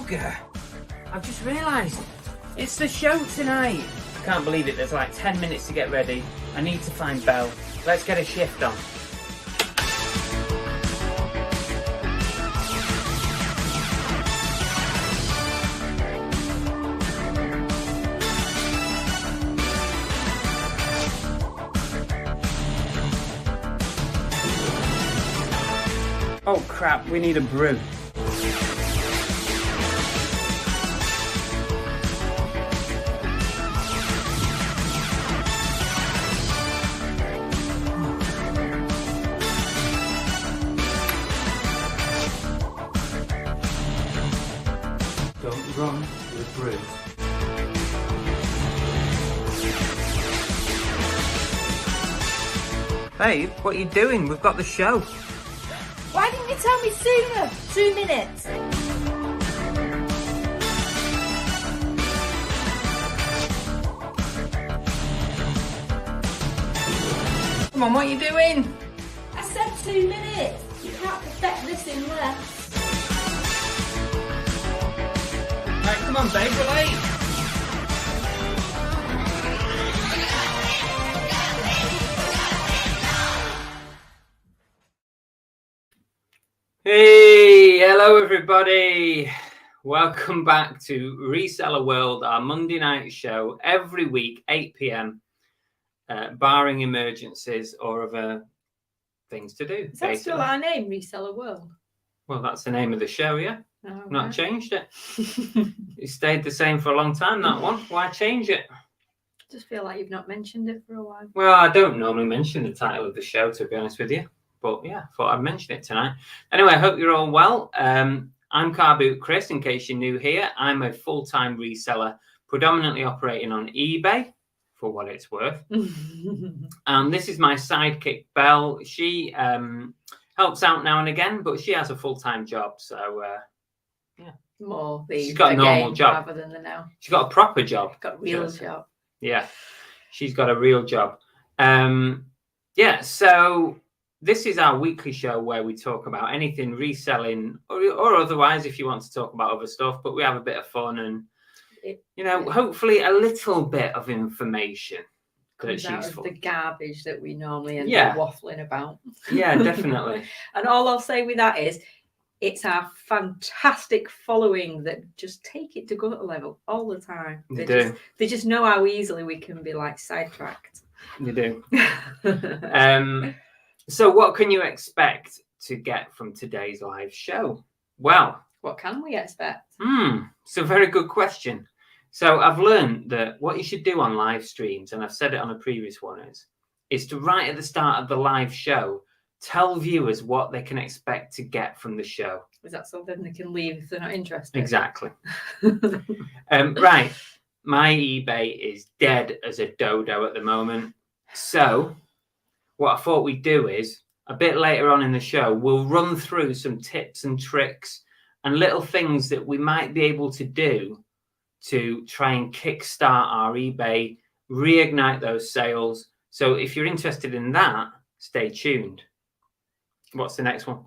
bugger. I've just realised. It's the show tonight. I can't believe it. There's like 10 minutes to get ready. I need to find Belle. Let's get a shift on. Oh crap, we need a brew. Don't run with brews. Babe, what are you doing? We've got the show. Why didn't you tell me sooner? 2 minutes. Come on, what are you doing? I said 2 minutes. You can't perfect this in less. Right, come on, babe, we're late. Hey, hello everybody. Welcome back to Reseller World, our Monday night show every week, 8 p.m, barring emergencies or other things to do. Is that still our name, Reseller World? Well, that's the name of the show, yeah. Oh, Not right. changed it. It stayed the same for a long time, that one. Why change it? Just feel like you've not mentioned it for a while. Well, I don't normally mention the title of the show, to be honest with you. But yeah, thought I'd mention it tonight. Anyway, I hope you're all well. I'm Car Boot Chris, in case you're new here. I'm a full-time reseller, predominantly operating on eBay, for what it's worth. And this is my sidekick, Belle. She helps out now and again, but she has a full-time job. So, yeah. More she's got a normal job. Rather than the now. She's got a proper job. Got a real job. Yeah, she's got a real job. Yeah, so this is our weekly show where we talk about anything reselling or otherwise, if you want to talk about other stuff, but we have a bit of fun and, hopefully a little bit of information that's useful. The garbage that we normally end up waffling about. Yeah, definitely. And all I'll say with that is, it's our fantastic following that just take it to gut level all the time. They just know how easily we can be like sidetracked. They do. So what can you expect to get from today's live show? Well, what can we expect? It's a very good question. So I've learned that what you should do on live streams, and I've said it on a previous one, is to right at the start of the live show, tell viewers what they can expect to get from the show. Is that something they can leave if they're not interested? Exactly. Right. My eBay is dead as a dodo at the moment. So what I thought we'd do is, a bit later on in the show, we'll run through some tips and tricks and little things that we might be able to do to try and kickstart our eBay, reignite those sales. So if you're interested in that, stay tuned. What's the next one?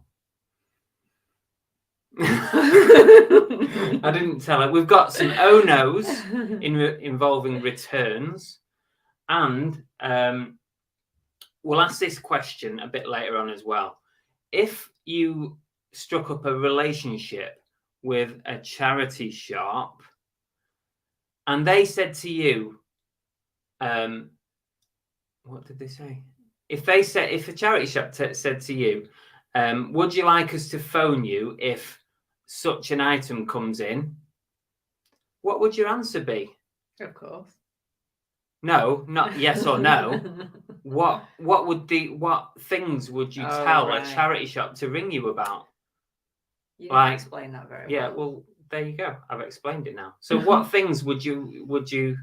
I didn't tell her. We've got some oh-nos involving returns. And we'll ask this question a bit later on as well. If you struck up a relationship with a charity shop and they said to you, what did they say? If a charity shop said to you, would you like us to phone you if such an item comes in? What would your answer be? Of course. No, not yes or no. What things would you tell a charity shop to ring you about? You didn't explain that very well. Yeah, well, there you go. I've explained it now. So what things would you,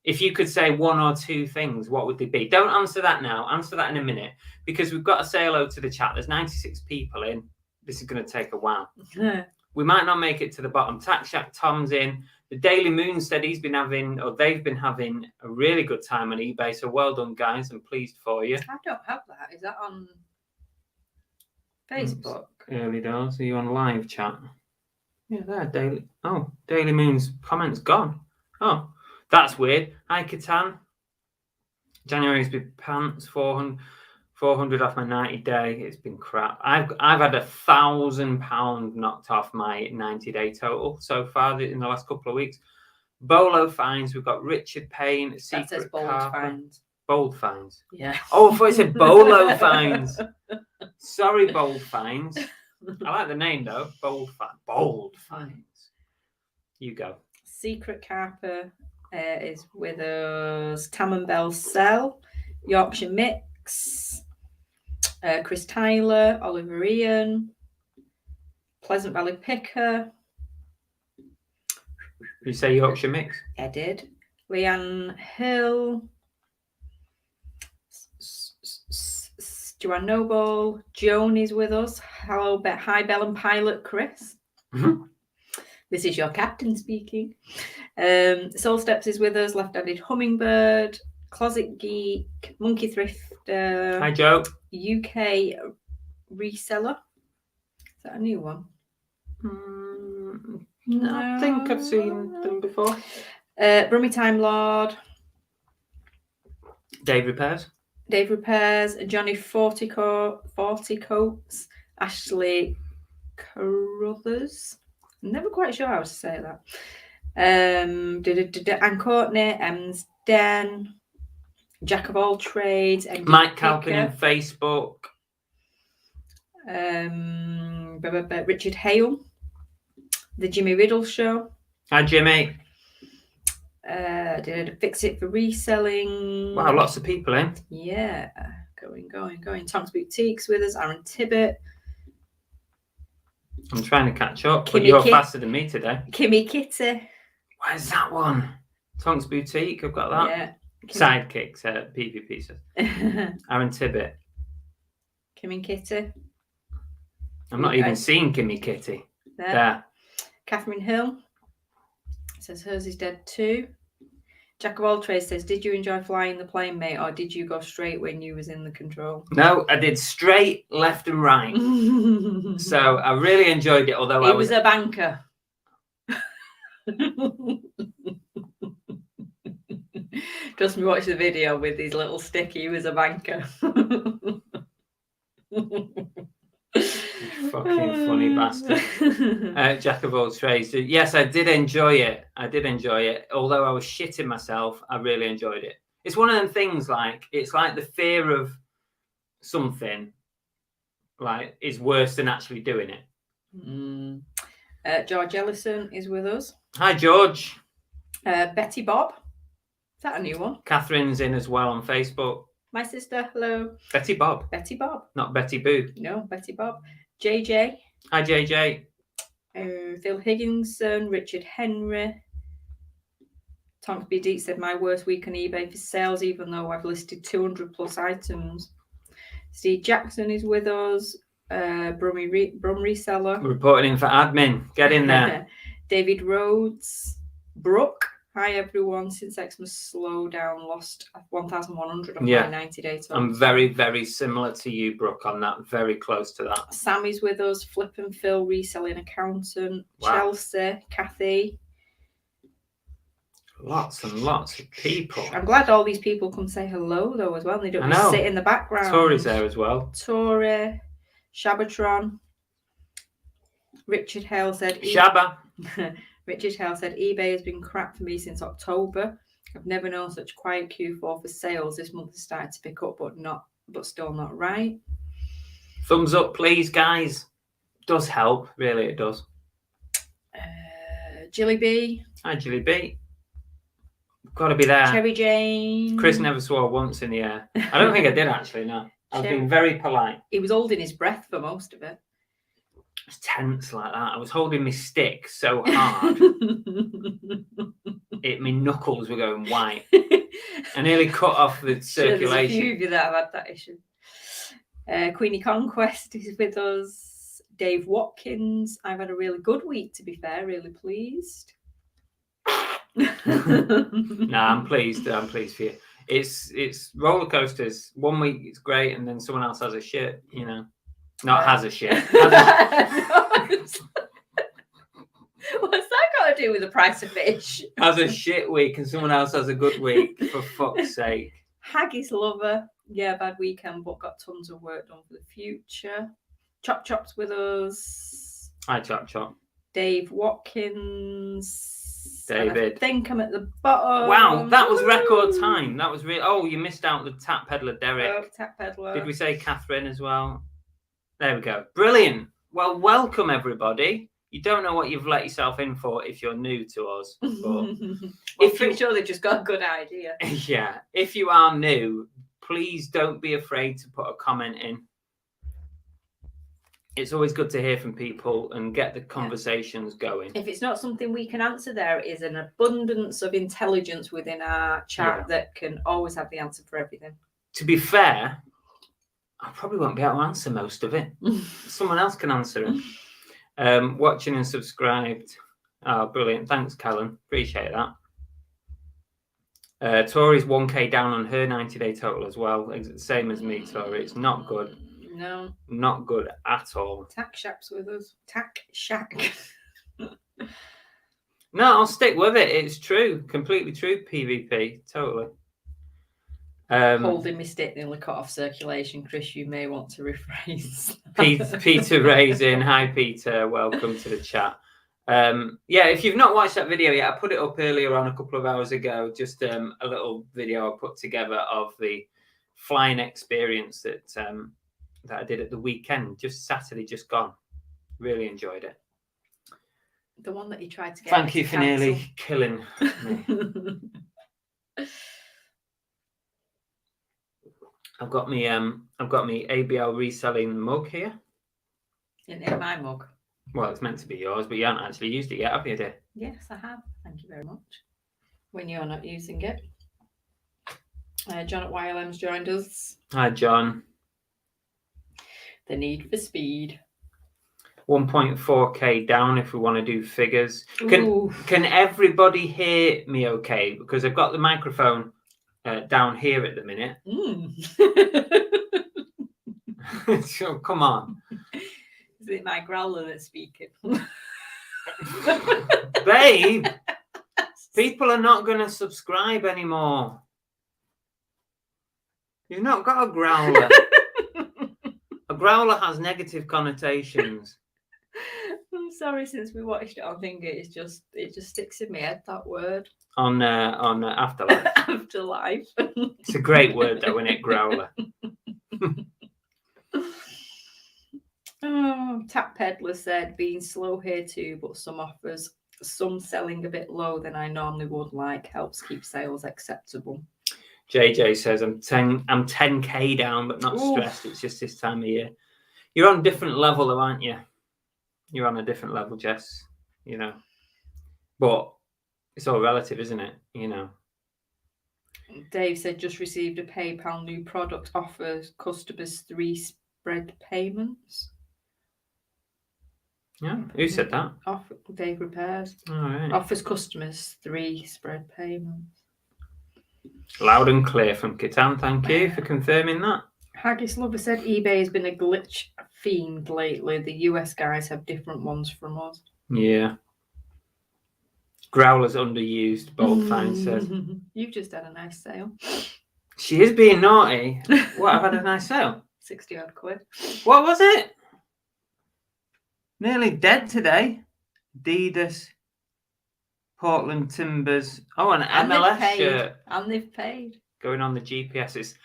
if you could say one or two things, what would they be? Don't answer that now. Answer that in a minute, because we've got to say hello to the chat. There's 96 people in. This is going to take a while. We might not make it to the bottom. Tax Shack Tom's in. The Daily Moon said they've been having a really good time on eBay. So well done, guys. I'm pleased for you. I don't have that. Is that on Facebook? Early doors. Are you on live chat? Yeah, there, Daily. Oh, Daily Moon's comments gone. Oh, that's weird. Hi, Catan. January's been pants, 400 off my 90 day. It's been crap. I've had £1,000 knocked off my 90-day total so far in the last couple of weeks. Bolo fines. We've got Richard Payne. That says Secret bold Carper. fines. Bold fines. Yeah. Oh, I thought it said Bolo fines. Sorry, Bold Fines. I like the name though. Bold Fines. You go. Secret Carper is with us. Tam and Bell Sell, Yorkshire Mix, Chris Tyler, Oliver Ian, Pleasant Valley Picker. You say Yorkshire Mix? I did. Leanne Hill, Joanne Noble, Joan is with us. Hello, hi, Bell and Pilot Chris. This is your captain speaking. Soul Steps is with us. Left-handed Hummingbird, Closet Geek, Monkey Thrifter. Hi, Joe. UK Reseller. Is that a new one? No, I think I've seen them before. Brummy Time Lord. Dave Repairs, Johnny 40 Coats, Ashley Carruthers. I'm never quite sure how to say that. Anne Courtney, Ems Den, Jack of All Trades, Mike Calpin on Facebook, Richard Hale, The Jimmy Riddle Show. Hi, Jimmy. Did Fix It for Reselling. Wow, lots of people in. Yeah, going. Tom's Boutiques with us. Aaron Tibbet. I'm trying to catch up, but you're faster than me today. Kimmy Kitty. Where's that one? Tonks Boutique, I've got that. Yeah. Sidekicks, PvP says. Aaron Tibbet. Kimmy Kitty. I'm not even seeing Kimmy Kitty. There. Catherine Hill says hers is dead too. Jack of All Trades says, did you enjoy flying the plane, mate, or did you go straight when you was in the control? No, I did straight, left and right. So I really enjoyed it, although he was a banker. Trust me, watch the video with his little stick. He was a banker. Fucking funny bastard. Jack of all trades. Yes, I did enjoy it. Although I was shitting myself, I really enjoyed it. It's one of them things, like, it's like the fear of something, like, is worse than actually doing it. George Ellison is with us. Hi, George. Betty Bob. Is that a new one? Catherine's in as well on Facebook. My sister, hello. Betty Bob. Not Betty Boo. No, Betty Bob. JJ. Hi, JJ. Phil Higginson, Richard Henry. Tonks B. Deep said, my worst week on eBay for sales, even though I've listed 200 plus items. Steve Jackson is with us. Brum Reseller. Reporting in for admin. Get in there. David Rhodes. Brooke. Hi everyone. Since Xmas slowdown, lost 1,100 on my 90-day total. I'm very, very similar to you, Brooke, on that. Very close to that. Sammy's with us. Flip and Phil, reselling accountant. Wow. Chelsea, Kathy. Lots and lots of people. I'm glad all these people come say hello though as well. And they don't just sit in the background. Tori's there as well. Tori, Shabatron. Richard Hale said. Shabba. Richard Hale said, eBay has been crap for me since October. I've never known such quiet Q4 for sales. This month has started to pick up, but still not right. Thumbs up, please, guys. Does help, really, it does. Jilly B. Hi, Jilly B. Got to be there. Cherry Jane. Chris never swore once in the air. I don't think I did, actually, no. I've been very polite. He was holding his breath for most of it. I was tense like that. I was holding my stick so hard. My knuckles were going white. I nearly cut off the circulation. There's a few of you that have had that issue. Queenie Conquest is with us. Dave Watkins. I've had a really good week, to be fair. Really pleased. I'm pleased. I'm pleased for you. It's roller coasters. 1 week it's great, and then someone else has a shit. You know, not has a shit. do with the price of fish? Has a shit week and someone else has a good week, for fuck's sake. Haggis lover. Yeah, bad weekend, but got tons of work done for the future. Chop Chop's with us. Hi, Chop Chop. Dave Watkins. David. I think I'm at the bottom. Wow, that was record time. That was real. Oh, you missed out the tap peddler, Derek. Oh, tap peddler. Did we say Catherine as well? There we go. Brilliant. Well, welcome everybody. You don't know what you've let yourself in for if you're new to us. But if I'm sure they've just got a good idea. Yeah. If you are new, please don't be afraid to put a comment in. It's always good to hear from people and get the conversations going. If it's not something we can answer, there is an abundance of intelligence within our chat that can always have the answer for everything. To be fair, I probably won't be able to answer most of it. Someone else can answer it. Watching and subscribed. Oh, brilliant. Thanks, Callum. Appreciate that. Tori's 1K down on her 90-day total as well. Same as me, Tori. It's not good. No. Not good at all. Tack Shack's with us. Tack Shack. No, I'll stick with it. It's true. Completely true, PvP. Totally. Holding mistakenly cut off circulation. Chris, you may want to rephrase. Peter Ray's in. Hi, Peter. Welcome to the chat. Yeah, if you've not watched that video yet, I put it up earlier on a couple of hours ago. Just a little video I put together of the flying experience that I did at the weekend, just Saturday, just gone. Really enjoyed it. The one that you tried to get. Thank you for nearly killing me. I've got me ABL reselling mug here. In my mug. Well, it's meant to be yours, but you haven't actually used it yet, have you, dear? Yes, I have. Thank you very much. When you're not using it. John at YLM's joined us. Hi, John. The need for speed. 1.4K down if we want to do figures. Can everybody hear me okay? Because I've got the microphone down here at the minute. So come on. Is it my growler that's speaking? Babe, people are not going to subscribe anymore. You've not got a growler. A growler has negative connotations. I'm sorry, since we watched it on Thingy, it just sticks in my head, that word. On Afterlife. Afterlife. It's a great word though, isn't it, growler? Oh, Tap Peddler said, being slow here too, but some offers, some selling a bit low than I normally would like, helps keep sales acceptable. JJ says, I'm 10K down, but not stressed. It's just this time of year. You're on a different level though, aren't you? You're on a different level, Jess, you know. But it's all relative, isn't it? You know. Dave said, just received a PayPal new product offers customers 3 spread payments. Yeah, who said that? Dave Repairs. All right. Offers customers 3 spread payments. Loud and clear from Kitan. Thank you for confirming that. Haggis Lover said eBay has been a glitch fiend lately. The US guys have different ones from us. Yeah. Growler's underused, Boldfine says. You've just had a nice sale. She is being naughty. What, I've had a nice sale? 60 odd quid. What was it? Nearly dead today. Adidas, Portland Timbers. Oh, an MLS shirt. And they've paid. Going on the GPS.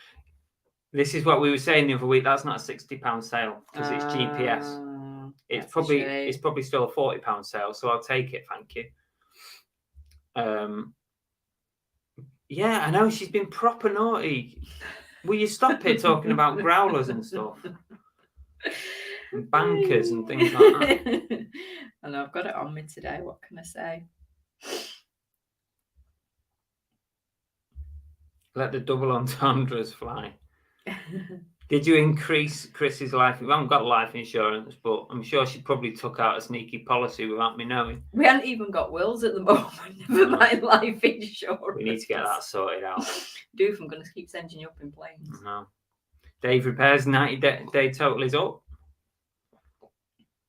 This is what we were saying the other week. That's not a £60 sale because it's GPS. It's probably still a £40 sale, so I'll take it. Thank you. Yeah, I know she's been proper naughty. Will you stop it talking about growlers and stuff? And bankers and things like that. I know, I've got it on me today. What can I say? Let the double entendres fly. Did you increase Chris's life? We haven't got life insurance, but I'm sure she probably took out a sneaky policy without me knowing. We haven't even got wills at the moment. Never mind life insurance. We need to get that sorted out. Do if I'm going to keep sending you up in planes. No. Dave Repairs 90-day total is up.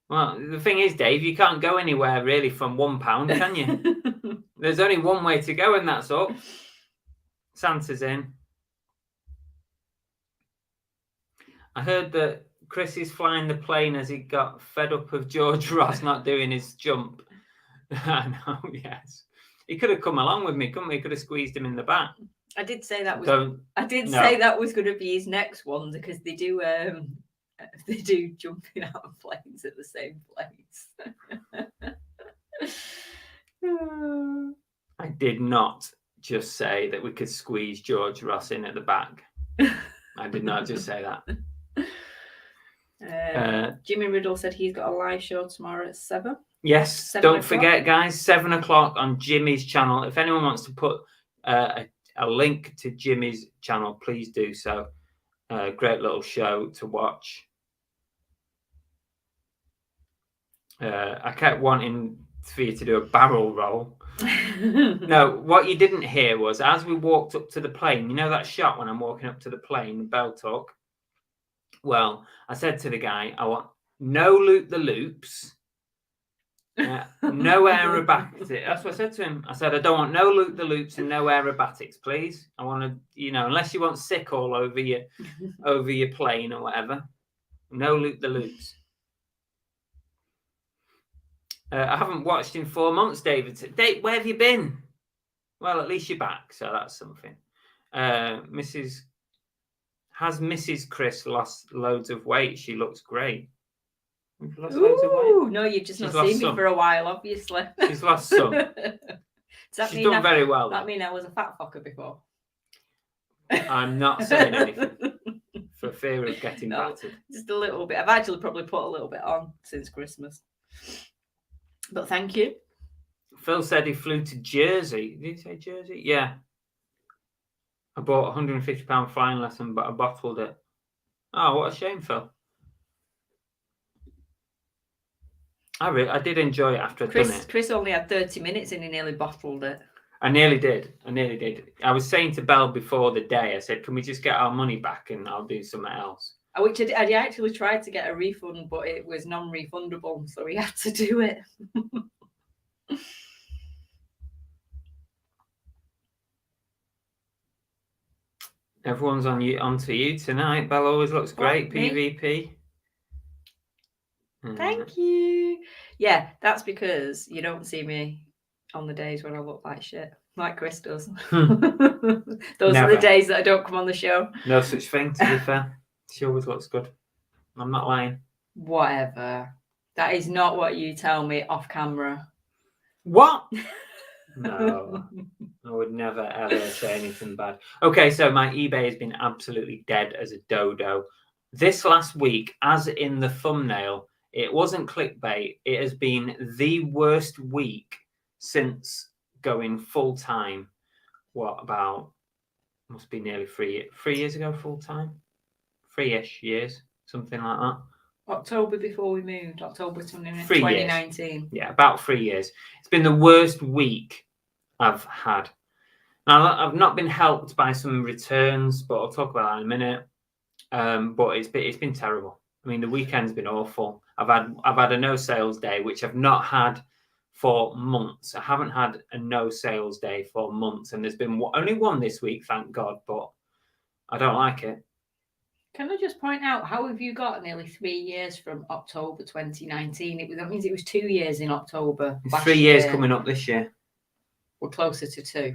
Well, the thing is, Dave, you can't go anywhere really from £1, can you? There's only one way to go, and that's up. Santa's in. I heard that Chris is flying the plane as he got fed up of George Ross not doing his jump. I know, yes. He could have come along with me, couldn't we? Could have squeezed him in the back. I did say that was. No. Say that was going to be his next one because they do jumping out of planes at the same place. I did not just say that we could squeeze George Ross in at the back. I did not just say that. Jimmy Riddle said he's got a live show tomorrow at 7. Yes, don't forget, guys, 7 o'clock on Jimmy's channel. If anyone wants to put a link to Jimmy's channel, please do so. Great little show to watch. I kept wanting for you to do a barrel roll. No, what you didn't hear was as we walked up to the plane, you know that shot when I'm walking up to the plane, the bell talk? Well, I said to the guy, I want no loop the loops. No aerobatics. That's what I said to him. I said, I don't want no loop the loops and no aerobatics, please. I want to, unless you want sick all over your plane or whatever. No loop the loops. I haven't watched in 4 months, David. Dave, where have you been? Well, at least you're back, so that's something. Mrs. Chris lost loads of weight? She looks great. Lost loads of weight? No, you've just not seen me for a while, obviously. She's lost some. She's done very well. That mean I was a fat fucker before? I'm not saying anything for fear of getting battered. Just a little bit. I've actually probably put a little bit on since Christmas. But thank you. Phil said he flew to Jersey. Did he say Jersey? Yeah. I bought a £150 flying lesson, but I bottled it. Oh, what a shame, Phil. I did enjoy it after I'd done it. Chris only had 30 minutes and he nearly bottled it. I nearly did. I was saying to Belle before the day, I said, can we just get our money back and I'll do something else? Which I actually tried to get a refund, but it was non-refundable, so we had to do it. Everyone's onto you tonight. Belle always looks great. PvP. Thank you. Yeah, that's because you don't see me on the days when I look like shit, like Chris does. Those are the days that I don't come on the show. No such thing, to be fair. She always looks good. I'm not lying. Whatever. That is not what you tell me off camera. What? No, I would never, ever say anything bad. Okay, so my eBay has been absolutely dead as a dodo. This last week, as in the thumbnail, it wasn't clickbait. It has been the worst week since going full time. What about? Must be nearly 3 years ago, full time. 3-ish years, something like that. October before we moved. October 2019. Yeah, about 3 years. It's been the worst week I've had. Now, I've not been helped by some returns, but I'll talk about that in a minute. But it's been terrible. I mean, the weekend's been awful. I've had a no sales day, which I've not had for months. I haven't had a no sales day for months, and there's been only one this week, thank God. But I don't like it. Can I just point out, how have you got nearly 3 years from October 2019? That means it was 2 years in October. It's 3 years coming up this year. We're closer to 2.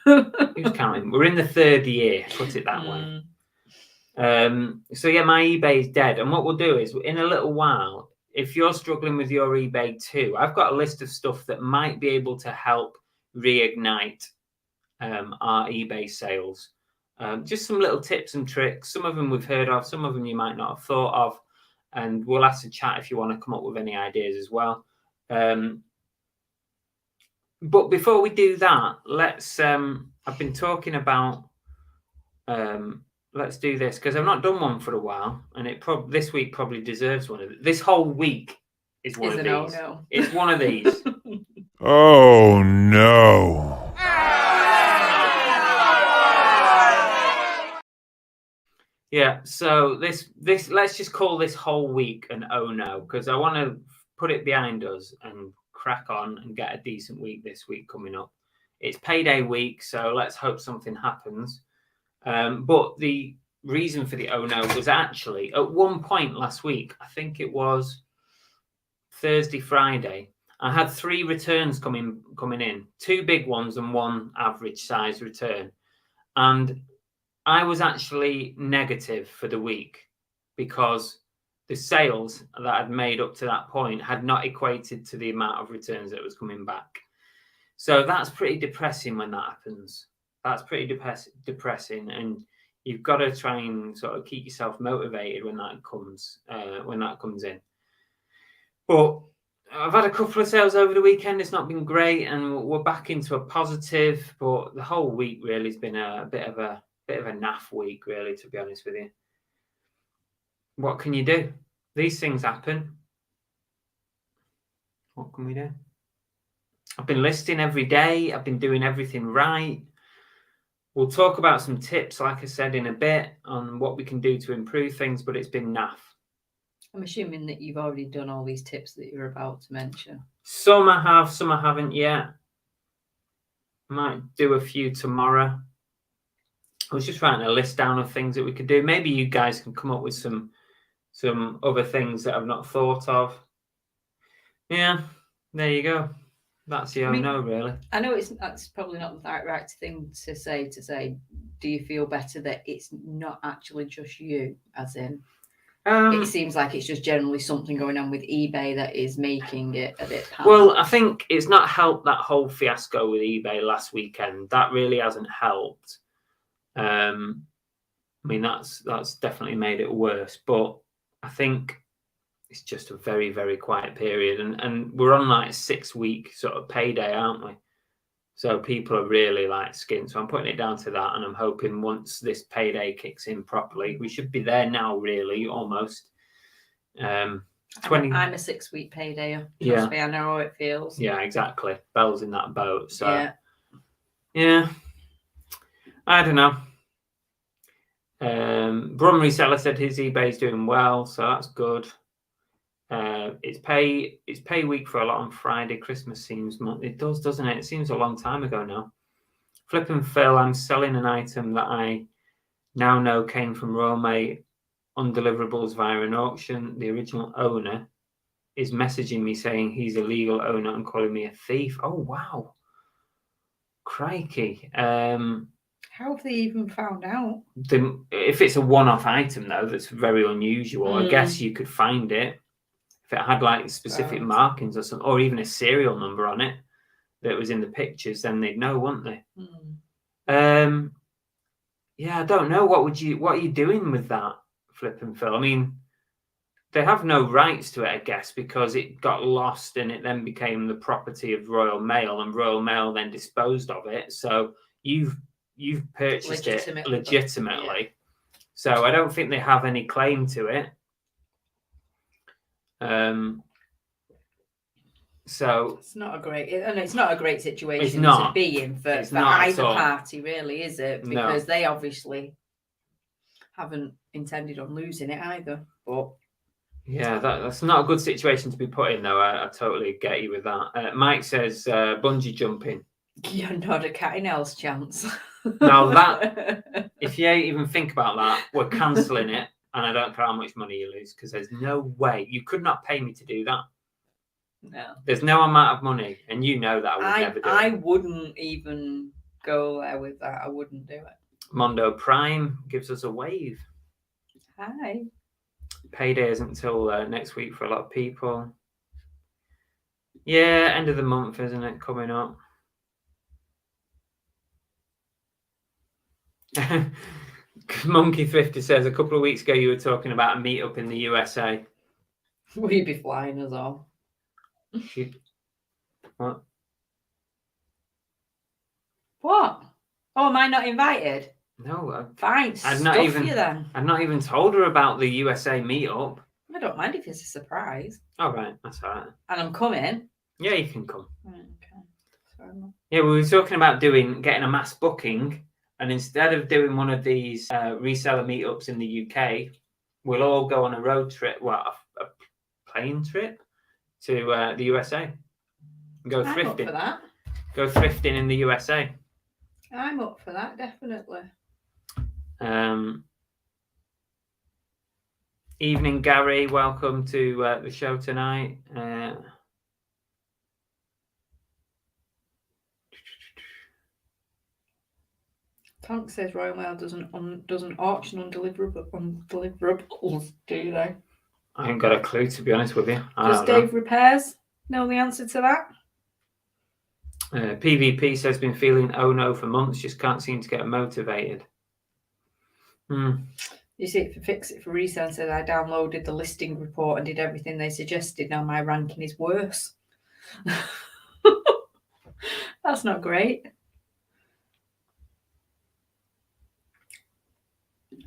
Who's counting? We're in the 3rd year, put it that way. So yeah, my eBay is dead. And what we'll do is, in a little while, if you're struggling with your eBay too, I've got a list of stuff that might be able to help reignite our eBay sales. Just some little tips and tricks. Some of them we've heard of, some of them you might not have thought of. And we'll have to chat if you want to come up with any ideas as well. But before we do that, let's I've been talking about let's do this, because I've not done one for a while, and this week probably deserves one of them. This whole week is one of these. Oh, no. It's one of these. Oh no. Yeah, so this let's just call this whole week an oh no, because I want to put it behind us and crack on and get a decent week this week coming up. It's payday week, so let's hope something happens. But the reason for the oh no was actually at one point last week, I think it was Thursday, Friday, I had 3 returns coming in, 2 big ones and 1 average size return. And I was actually negative for the week because the sales that I'd made up to that point had not equated to the amount of returns that was coming back. So that's pretty depressing when that happens. That's pretty depressing, and you've got to try and sort of keep yourself motivated when that comes in. But I've had a couple of sales over the weekend. It's not been great, and we're back into a positive. But the whole week really has been a bit of a naff week, really, to be honest with you. What can you do? These things happen. What can we do? I've been listing every day. I've been doing everything right. We'll talk about some tips, like I said, in a bit on what we can do to improve things, but it's been naff. I'm assuming that you've already done all these tips that you're about to mention. Some I have, some I haven't yet. Might do a few tomorrow. I was just writing a list down of things that we could do. Maybe you guys can come up with some other things that I've not thought of. Yeah, there you go. That's the no, really. I know that's probably not the right thing to say. Do you feel better that it's not actually just you, as in? It seems like it's just generally something going on with eBay that is making it a bit panic. Well, I think it's not helped that whole fiasco with eBay last weekend. That really hasn't helped. I mean, that's definitely made it worse. But I think it's just a very, very quiet period. And we're on like a 6-week sort of payday, aren't we? So people are really like skint. So I'm putting it down to that. And I'm hoping once this payday kicks in properly, we should be there now, really, almost. 20... I'm a 6-week payday. Trust me, I know how it feels. Yeah, exactly. Bell's in that boat. So yeah. I don't know. Brum Reseller said his eBay's doing well, so that's good. It's pay week for a lot on Friday. Christmas seems it does, doesn't it? It seems a long time ago now. Flip and Phil, I'm selling an item that I now know came from Rome undeliverables via an auction. The original owner is messaging me saying he's a legal owner and calling me a thief. Oh wow, crikey! How have they even found out? If it's a one-off item though, that's very unusual. I guess you could find it. If it had like specific markings or something, or even a serial number on it that was in the pictures, then they'd know, wouldn't they? Yeah, I don't know. What are you doing with that, Flip and Phil? I mean, they have no rights to it, I guess, because it got lost and it then became the property of Royal Mail, and Royal Mail then disposed of it. So you've purchased it legitimately. Yeah. So I don't think they have any claim to it. So it's not a great situation to be in for either party, really, is it? Because they obviously haven't intended on losing it either. But yeah, that's not a good situation to be put in, though. I totally get you with that. Mike says bungee jumping. You're not a cat in hell's chance. Now that, if you even think about that, we're cancelling it. And I don't care how much money you lose, because there's no way you could not pay me to do that. No, there's no amount of money, and you know that I would never do it. I wouldn't even go there with that. I wouldn't do it. Mondo Prime gives us a wave. Hi. Payday isn't until next week for a lot of people. Yeah, end of the month, isn't it? Coming up. Monkey Thrifty says a couple of weeks ago you were talking about a meetup in the USA. Will you be flying us all? What? What? Oh, am I not invited? No. Fine. I've not even told her about the USA meetup. I don't mind if it's a surprise. All right, that's all right. And I'm coming. Yeah, you can come. Right, okay. Yeah, we were talking about getting a mass booking And instead of doing one of these reseller meetups in the UK, we'll all go on a road trip, a plane trip to the USA. Go I'm thrifting. up for that. Go thrifting in the USA. I'm up for that, definitely. Evening, Gary. Welcome to the show tonight. Tonk says Royal Mail doesn't auction undeliverable, do they? I ain't got a clue, to be honest with you. Does Dave Repairs know the answer to that? PVP says been feeling oh no for months, just can't seem to get motivated. You see, if Fix It for Resale says I downloaded the listing report and did everything they suggested. Now my ranking is worse. That's not great.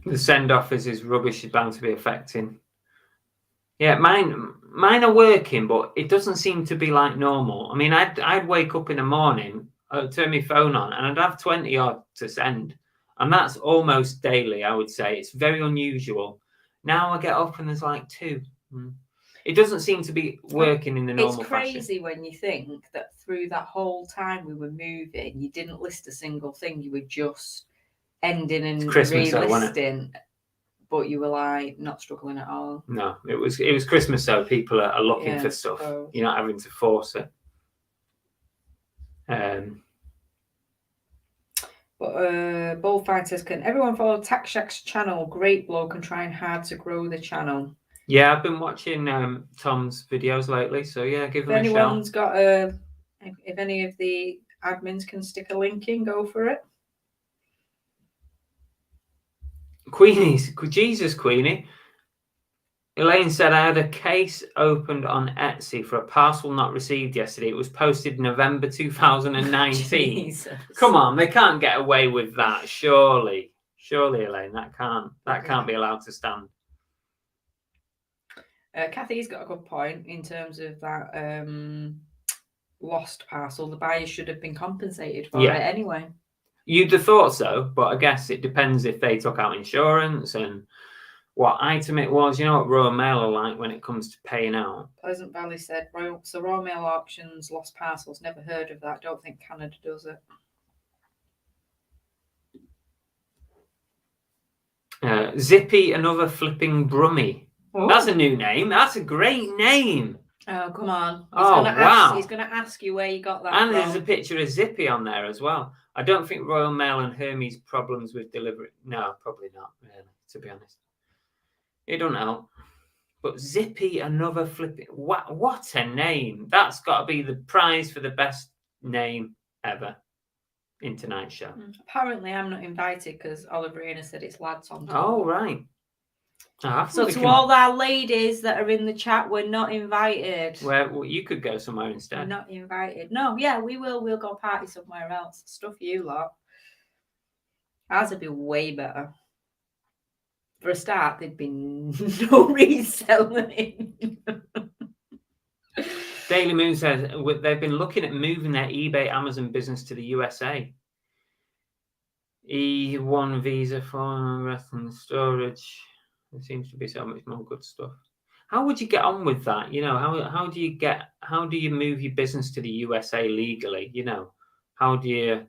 The send offers is rubbish is bound to be affecting. Yeah, mine are working, but it doesn't seem to be like normal. I mean, I'd wake up in the morning, I'd turn my phone on, and I'd have 20 odd to send. And that's almost daily, I would say. It's very unusual. Now I get up and there's like 2. It doesn't seem to be working in the normal fashion. It's crazy when you think that through that whole time we were moving, you didn't list a single thing. You were just ending and relisting. But you were like not struggling at all. No, it was Christmas, so people are looking for stuff. You're not having to force it. But Bullfighters, can everyone follow Tax Shack's channel? Great bloke and trying hard to grow the channel. Yeah, I've been watching Tom's videos lately, so yeah, give him a shout. If anyone's got if any of the admins can stick a link in, go for it. Queenies, Jesus, Queenie. Elaine said, I had a case opened on Etsy for a parcel not received yesterday. It was posted November 2019. Come on, they can't get away with that, surely. Surely, Elaine, that can't be allowed to stand. Kathy's got a good point in terms of that lost parcel. The buyer should have been compensated for it anyway. You'd have thought so, but I guess it depends if they took out insurance and what item it was. You know what Royal Mail are like when it comes to paying out. Pleasant Valley said, Royal Mail auctions, lost parcels. Never heard of that. Don't think Canada does it. Zippy, another flipping Brummie. Oh. That's a new name. That's a great name. Oh, come on. He's going to ask you where you got that from. And there's a picture of Zippy on there as well. I don't think Royal Mail and Hermes problems with delivery. No, probably not, really, to be honest. It don't help. But Zippy, another flipping... What a name. That's got to be the prize for the best name ever in tonight's show. Apparently, I'm not invited because Oliver Ian said it's lads on. Oh, right. So to all our ladies that are in the chat, we're not invited. Well, you could go somewhere instead. We're not invited. No, yeah, we will. We'll go party somewhere else. Stuff you lot. Ours would be way better. For a start, there'd be no reselling. Daily Moon says they've been looking at moving their eBay Amazon business to the USA. E1 visa for rest and storage. There seems to be so much more good stuff. How would you get on with that? You know, how do you move your business to the USA legally? You know, how do you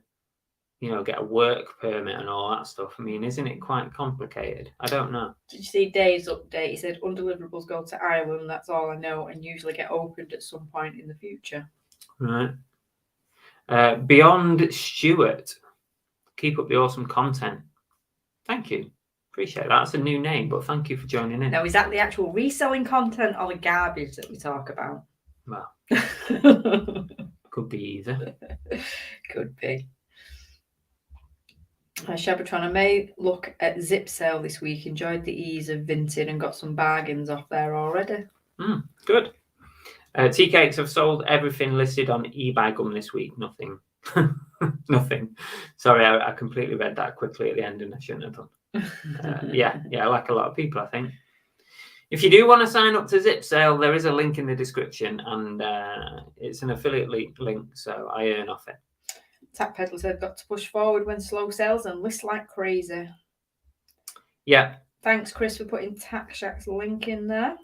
get a work permit and all that stuff? I mean, isn't it quite complicated? I don't know. Did you see Dave's update? He said undeliverables go to Ireland. That's all I know, and usually get opened at some point in the future. Right. Beyond Stuart, keep up the awesome content. Thank you. Appreciate that. That's a new name, but thank you for joining in. Now, is that the actual reselling content or the garbage that we talk about? Well, could be either. Could be. Shabbatron, I may look at Zip Sale this week. Enjoyed the ease of Vinted and got some bargains off there already. Good. Tea Cakes have sold everything listed on eBay Gum this week. Nothing. Nothing. Sorry, I completely read that quickly at the end and I shouldn't have done. Yeah, like a lot of people, I think. If you do want to sign up to Zip Sale, there is a link in the description and it's an affiliate link, so I earn off it. Tap Peddler said, got to push forward when slow sales and list like crazy. Yeah. Thanks, Chris, for putting Tax Shack's link in there.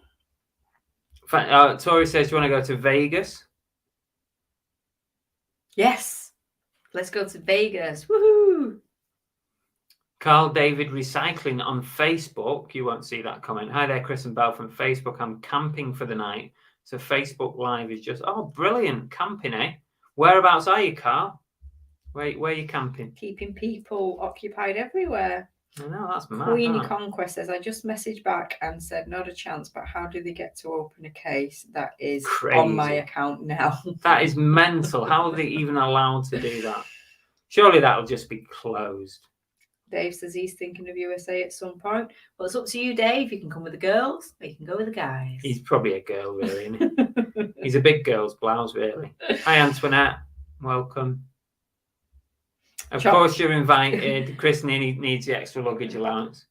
Tori says, do you want to go to Vegas? Yes. Let's go to Vegas. Woohoo! Carl David Recycling on Facebook. You won't see that comment. Hi there, Chris and Belle from Facebook. I'm camping for the night. So Facebook Live is just, oh, brilliant. Camping, eh? Whereabouts are you, Carl? Where are you camping? Keeping people occupied everywhere. I know, that's mad. Queenie Conquest says, I just messaged back and said, not a chance, but how do they get to open a case that is Crazy. On my account now? That is mental. How are they even allowed to do that? Surely that'll just be closed. Dave says he's thinking of USA at some point. Well, it's up to you, Dave. You can come with the girls or you can go with the guys. He's probably a girl, really, isn't he? He's a big girl's blouse, really. Hi, Antoinette. Welcome. Of course, you're invited. Chris needs the extra luggage allowance.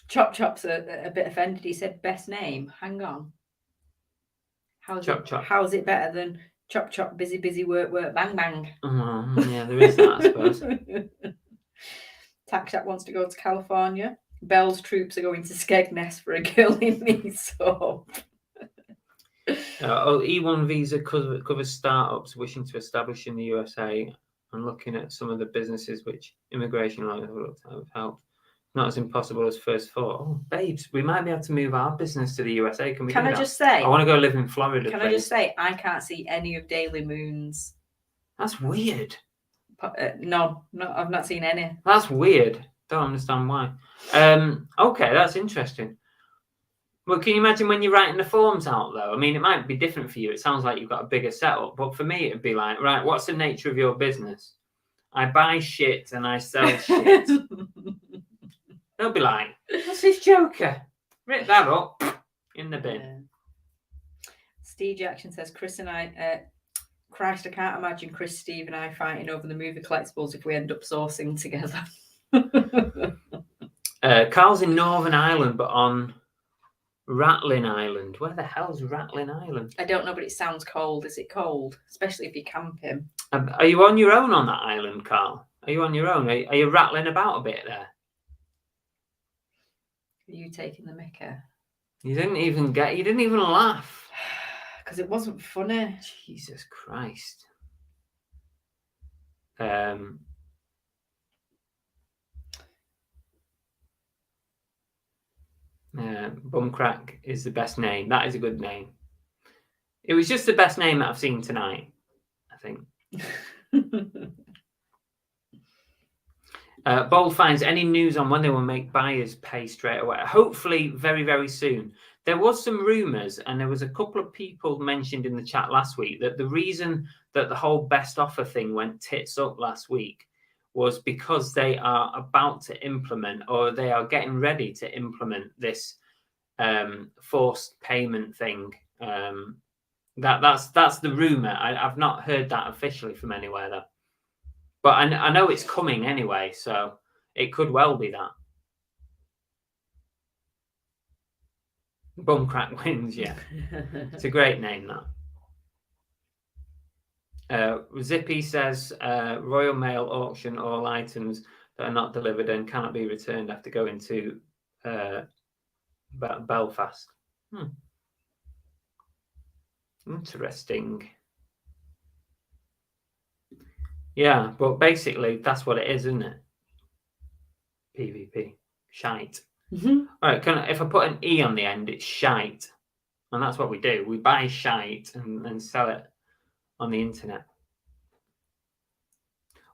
Chop's a bit offended. He said, best name. Hang on. How's it better than Chop, busy, work, bang, bang? Yeah, there is that, I suppose. Tax Shack wants to go to California. Belle's troops are going to Skegness for a girl in me soap. E1 visa covers startups wishing to establish in the USA and looking at some of the businesses which immigration lawyers have helped. Not as impossible as first thought. Oh, babes, we might be able to move our business to the USA. Can I just say? I want to go live in Florida. Can I just say, I can't see any of Daily Moon's. That's weird. No, I've not seen any. That's weird. Don't understand why. Okay, that's interesting. Well, can you imagine when you're writing the forms out, though? I mean, it might be different for you. It sounds like you've got a bigger setup. But for me, it'd be like, right, what's the nature of your business? I buy shit and I sell shit. They'll be like, what's this joker? Rip that up in the bin. Steve Jackson says, Chris and I... Christ, I can't imagine Chris, Steve and I fighting over the movie collectibles if we end up sourcing together. Carl's in Northern Ireland, but on Ratlin Island. Where the hell's Ratlin Island? I don't know, but it sounds cold. Is it cold? Especially if you're camping. Are you on your own on that island, Carl? Are you on your own? Are you rattling about a bit there? Are you taking the mickey? You didn't even laugh. Because it wasn't funny. Jesus Christ. Bumcrack is the best name. That is a good name. It was just the best name that I've seen tonight, I think. Bold finds any news on when they will make buyers pay straight away. Hopefully very, very soon. There was some rumours, and there was a couple of people mentioned in the chat last week that the reason that the whole best offer thing went tits up last week was because they are about to implement, or they are getting ready to implement, this forced payment thing. That's the rumour. I've not heard that officially from anywhere though. But I know it's coming anyway, so it could well be that. Bumcrack wins, yeah. It's a great name, that. Zippy says, Royal Mail auction all items that are not delivered and cannot be returned after going to Belfast. Interesting. Yeah, but basically that's what it is, isn't it? PvP. Shite. All right, if I put an E on the end, it's shite. And that's what we do. We buy shite and sell it on the internet.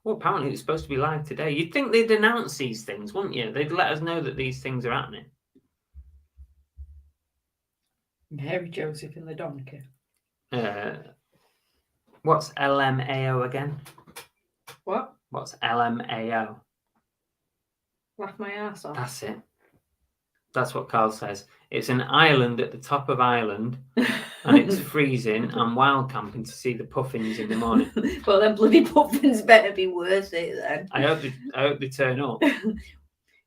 Well, apparently it's supposed to be live today. You'd think they'd announce these things, wouldn't you? They'd let us know that these things are happening. Mary Joseph in the donkey. What's LMAO again? What? What's LMAO? Laugh my ass off. That's it. That's what Carl says. It's an island at the top of Ireland, and it's freezing. I'm wild camping to see the puffins in the morning. Well, then bloody puffins better be worth it then. I hope they turn up.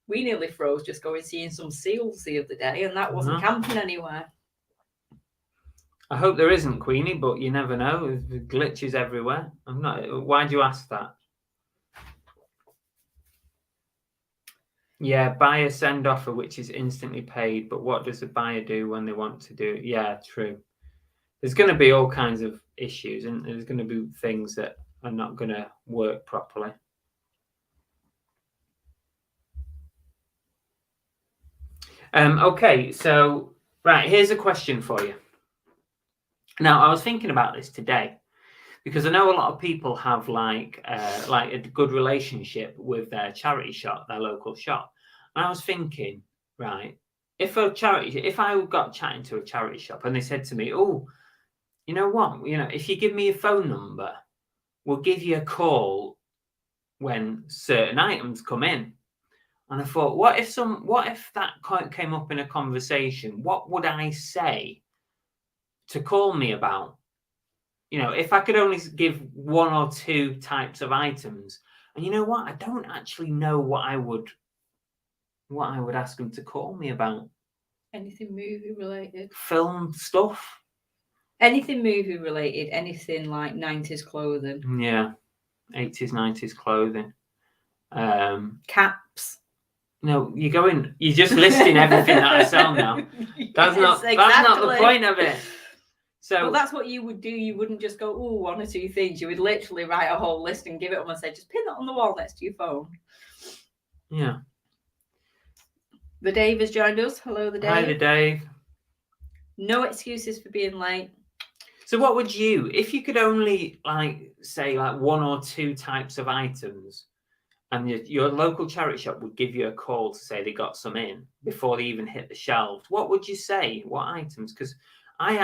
We nearly froze just going seeing some seals the other day, and that wasn't camping anywhere. I hope there isn't, Queenie, but you never know. There's glitches everywhere. I'm not. Why do you ask that? Yeah, buyer send offer, which is instantly paid. But what does the buyer do when they want to do it? Yeah, true. There's going to be all kinds of issues, and there's going to be things that are not going to work properly. Okay, so right, here's a question for you. Now, I was thinking about this today because I know a lot of people have like a good relationship with their charity shop, their local shop. And I was thinking, right, if I got chatting to a charity shop and they said to me, "Oh, you know what? If you give me your phone number, we'll give you a call when certain items come in." And I thought, what if that came up in a conversation? What would I say to call me about? If I could only give one or two types of items, and you know what? I don't actually know what I would ask them to call me about. Anything movie related? Film stuff? Anything movie related, anything like 90s clothing. Yeah. 80s, 90s clothing. Caps. No, you're just listing everything that I sell now. That's not the point of it. So well, that's what you would do. You wouldn't just go, "Oh, one or two things." You would literally write a whole list and give it them and say, "Just pin that on the wall next to your phone." Yeah. The Dave has joined us. Hello, the Dave. Hi, the Dave. No excuses for being late. So what would you, if you could only say one or two types of items, and your local charity shop would give you a call to say they got some in before they even hit the shelves, what would you say? What items? Because I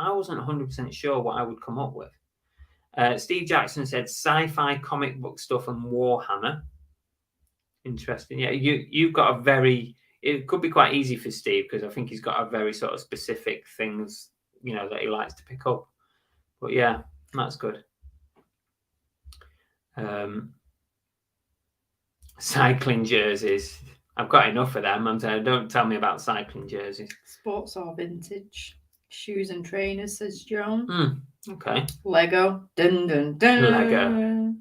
wasn't 100% sure what I would come up with. Steve Jackson said sci-fi comic book stuff and Warhammer. Interesting. Yeah, you've got it could be quite easy for Steve because I think he's got a very sort of specific things, that he likes to pick up. But yeah, that's good. Cycling jerseys. I've got enough of them. I'm saying, don't tell me about cycling jerseys. Sports or vintage. Shoes and trainers, says John. Okay. Lego. Dun, dun, dun. Lego.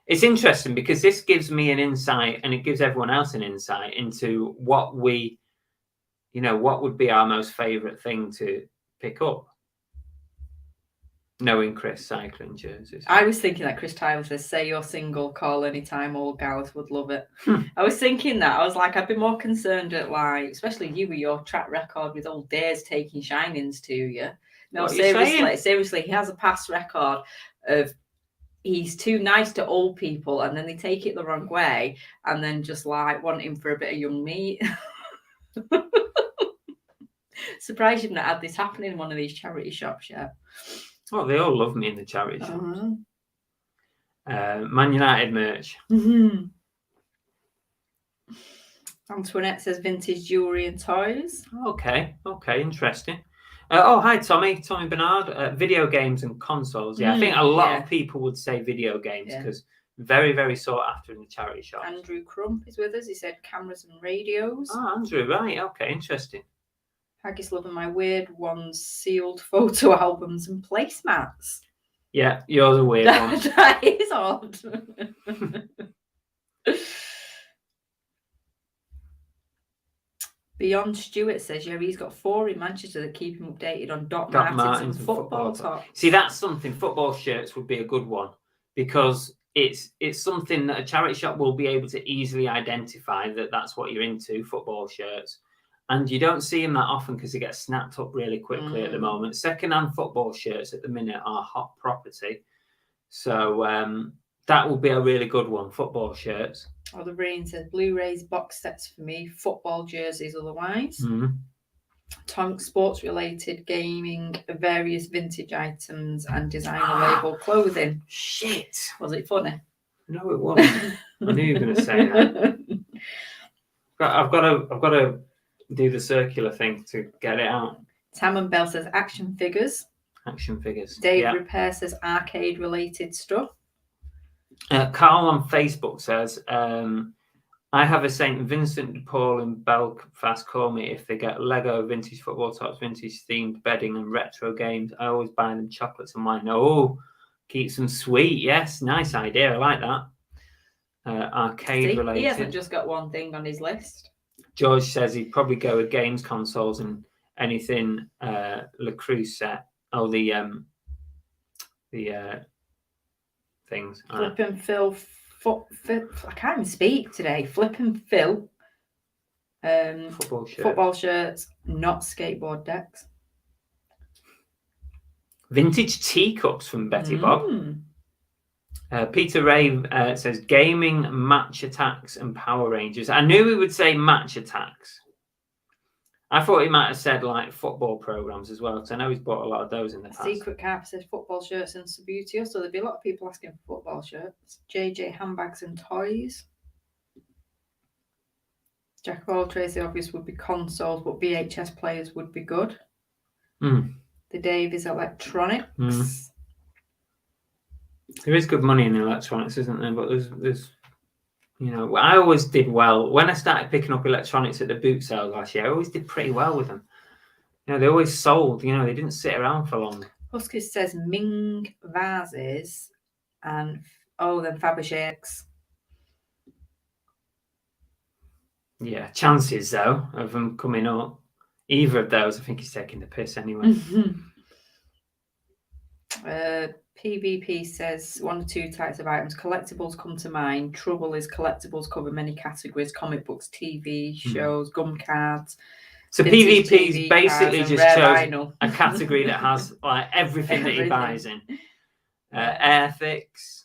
It's interesting because this gives me an insight and it gives everyone else an insight into what would be our most favourite thing to pick up. Knowing Chris cycling jerseys. I was thinking that Chris Tyler says, "Say you're single, call anytime, all gals would love it." I was thinking that. I was like, I'd be more concerned at especially you with your track record with old days taking shinings to you. No, seriously, he has a past record of he's too nice to old people and then they take it the wrong way and then just want him for a bit of young meat. Surprised you've not had this happen in one of these charity shops yet. Oh, they all love me in the charity shops. Man United merch. Mm-hmm. Antoinette says vintage jewellery and toys. Okay, interesting. Hi, Tommy Bernard. Video games and consoles. Yeah, I think a lot of people would say video games because very, very sought after in the charity shop. Andrew Crump is with us. He said cameras and radios. Oh, Andrew, right. Okay, interesting. Haggis loving my weird ones, sealed photo albums and placemats. Yeah, yours are weird ones. That is odd. Beyond Stewart says, he's got 4 in Manchester that keep him updated on Doc Martens and football tops. See, that's something. Football shirts would be a good one because it's something that a charity shop will be able to easily identify that's what you're into, football shirts. And you don't see them that often because they get snapped up really quickly at the moment. Second-hand football shirts at the minute are hot property. So that would be a really good one, football shirts. Oh, the Rain says, Blu-rays, box sets for me, football jerseys otherwise. Tonk sports-related gaming, various vintage items and designer label clothing. Shit. Was it funny? No, it wasn't. I knew you were going to say that. I've got to do the circular thing to get it out. Tam and Bell says action figures. Dave Repair says arcade related stuff. Carl on Facebook says I have a St. Vincent de Paul in Belfast call me if they get Lego, vintage football tops, vintage themed bedding and retro games. I always buy them chocolates and wine. Oh, keeps them sweet. Yes, nice idea. I like that. Arcade related. He hasn't just got one thing on his list. George says he'd probably go with games consoles and anything Le Creuset set. Oh, the things. Flip and Phil. I can't even speak today. Flip and Phil. Football shirts, not skateboard decks. Vintage teacups from Betty Bob. Peter Ray says gaming, match attacks, and Power Rangers. I knew he would say match attacks. I thought he might have said like football programs as well, because I know he's bought a lot of those in the past. Secret Carp says football shirts and Subbuteo, so there'd be a lot of people asking for football shirts. JJ handbags and toys. Jack of all trades, the obvious would be consoles, but VHS players would be good. The Dave is electronics. There is good money in electronics, isn't there? But there's you know, I always did well when I started picking up electronics at the boot sales last year. I always did pretty well with them. You know, they always sold. You know, they didn't sit around for long. Huskers says Ming vases and then Fabergé eggs. Yeah, chances though of them coming up. Either of those, I think he's taking the piss anyway. PvP says 1 or 2 types of items. Collectibles come to mind. Trouble is collectibles cover many categories: comic books, TV shows, gum cards. So PvP's basically just shows vinyl. a category that has like everything that he buys in. Airfix.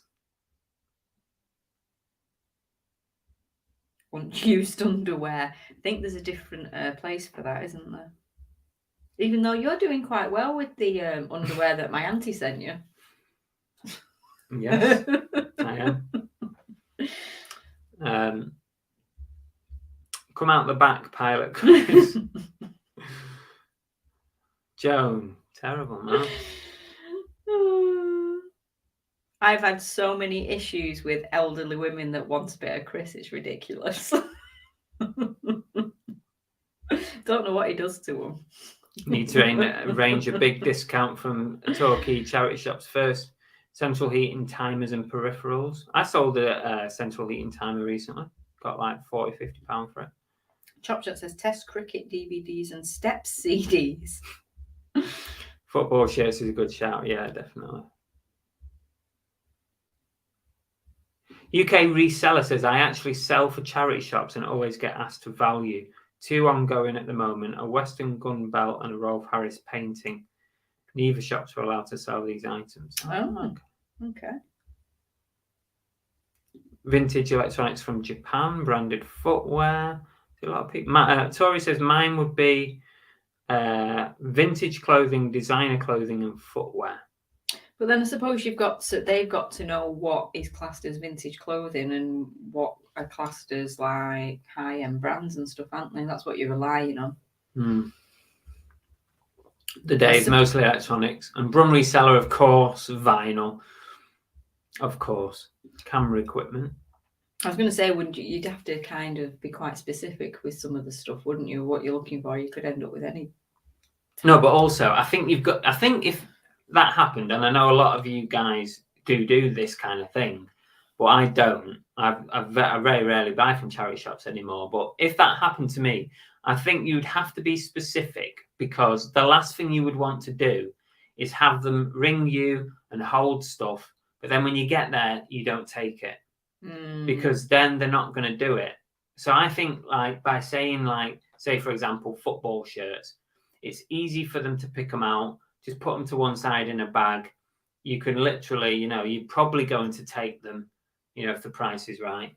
Unused underwear. I think there's a different place for that, isn't there? Even though you're doing quite well with the underwear that my auntie sent you. Yes, I am. Come out the back, Pilot Chris. Joan, terrible man. I've had so many issues with elderly women that want a bit of Chris. It's ridiculous. Don't know what he does to them. Need to arrange a big discount from Torquay charity shops first. Central heating timers and peripherals. I sold a central heating timer recently. Got like £40-50 for it. Chopshot says Test cricket DVDs and Steps CDs. Football shirts is a good shout. Yeah, definitely. UK Reseller says, I actually sell for charity shops and always get asked to value. 2 ongoing at the moment, a Western gun belt and a Rolf Harris painting. Neither shops were allowed to sell these items. Oh, okay. Vintage electronics from Japan, branded footwear. A lot of people. Tori says mine would be vintage clothing, designer clothing, and footwear. But then I suppose they've got to know what is classed as vintage clothing and what are classed as like high-end brands and stuff, aren't they? That's what you're relying on. The Dave, mostly electronics. And Brum Reseller, of course, vinyl. Of course. Camera equipment. I was going to say, you'd have to kind of be quite specific with some of the stuff, wouldn't you? What you're looking for, you could end up with any. No, but also, I think if that happened, and I know a lot of you guys do this kind of thing, but I don't. I very rarely buy from charity shops anymore. But if that happened to me, I think you'd have to be specific, because the last thing you would want to do is have them ring you and hold stuff, but then when you get there, you don't take it, because then they're not going to do it. So I think, like, by saying, like, say, for example, football shirts, it's easy for them to pick them out, just put them to one side in a bag. You can literally, you're probably going to take them, if the price is right.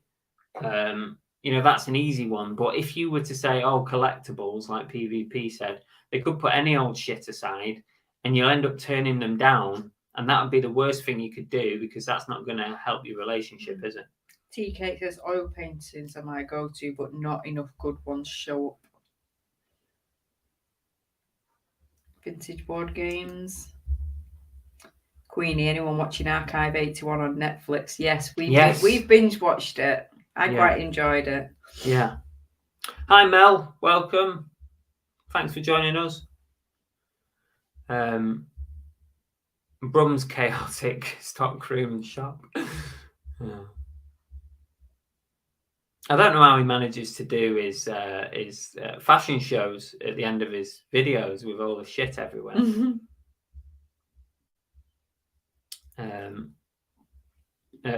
That's an easy one. But if you were to say, collectibles, like PvP said, they could put any old shit aside and you'll end up turning them down. And that would be the worst thing you could do, because that's not going to help your relationship, is it? TK says oil paintings are my go-to, but not enough good ones show up. Vintage board games. Queenie, anyone watching Archive 81 on Netflix? Yes, we've binge watched it. I quite enjoyed it. Yeah. Hi, Mel. Welcome. Thanks for joining us. Brum's chaotic stock room and shop. Yeah. I don't know how he manages to do his fashion shows at the end of his videos with all the shit everywhere.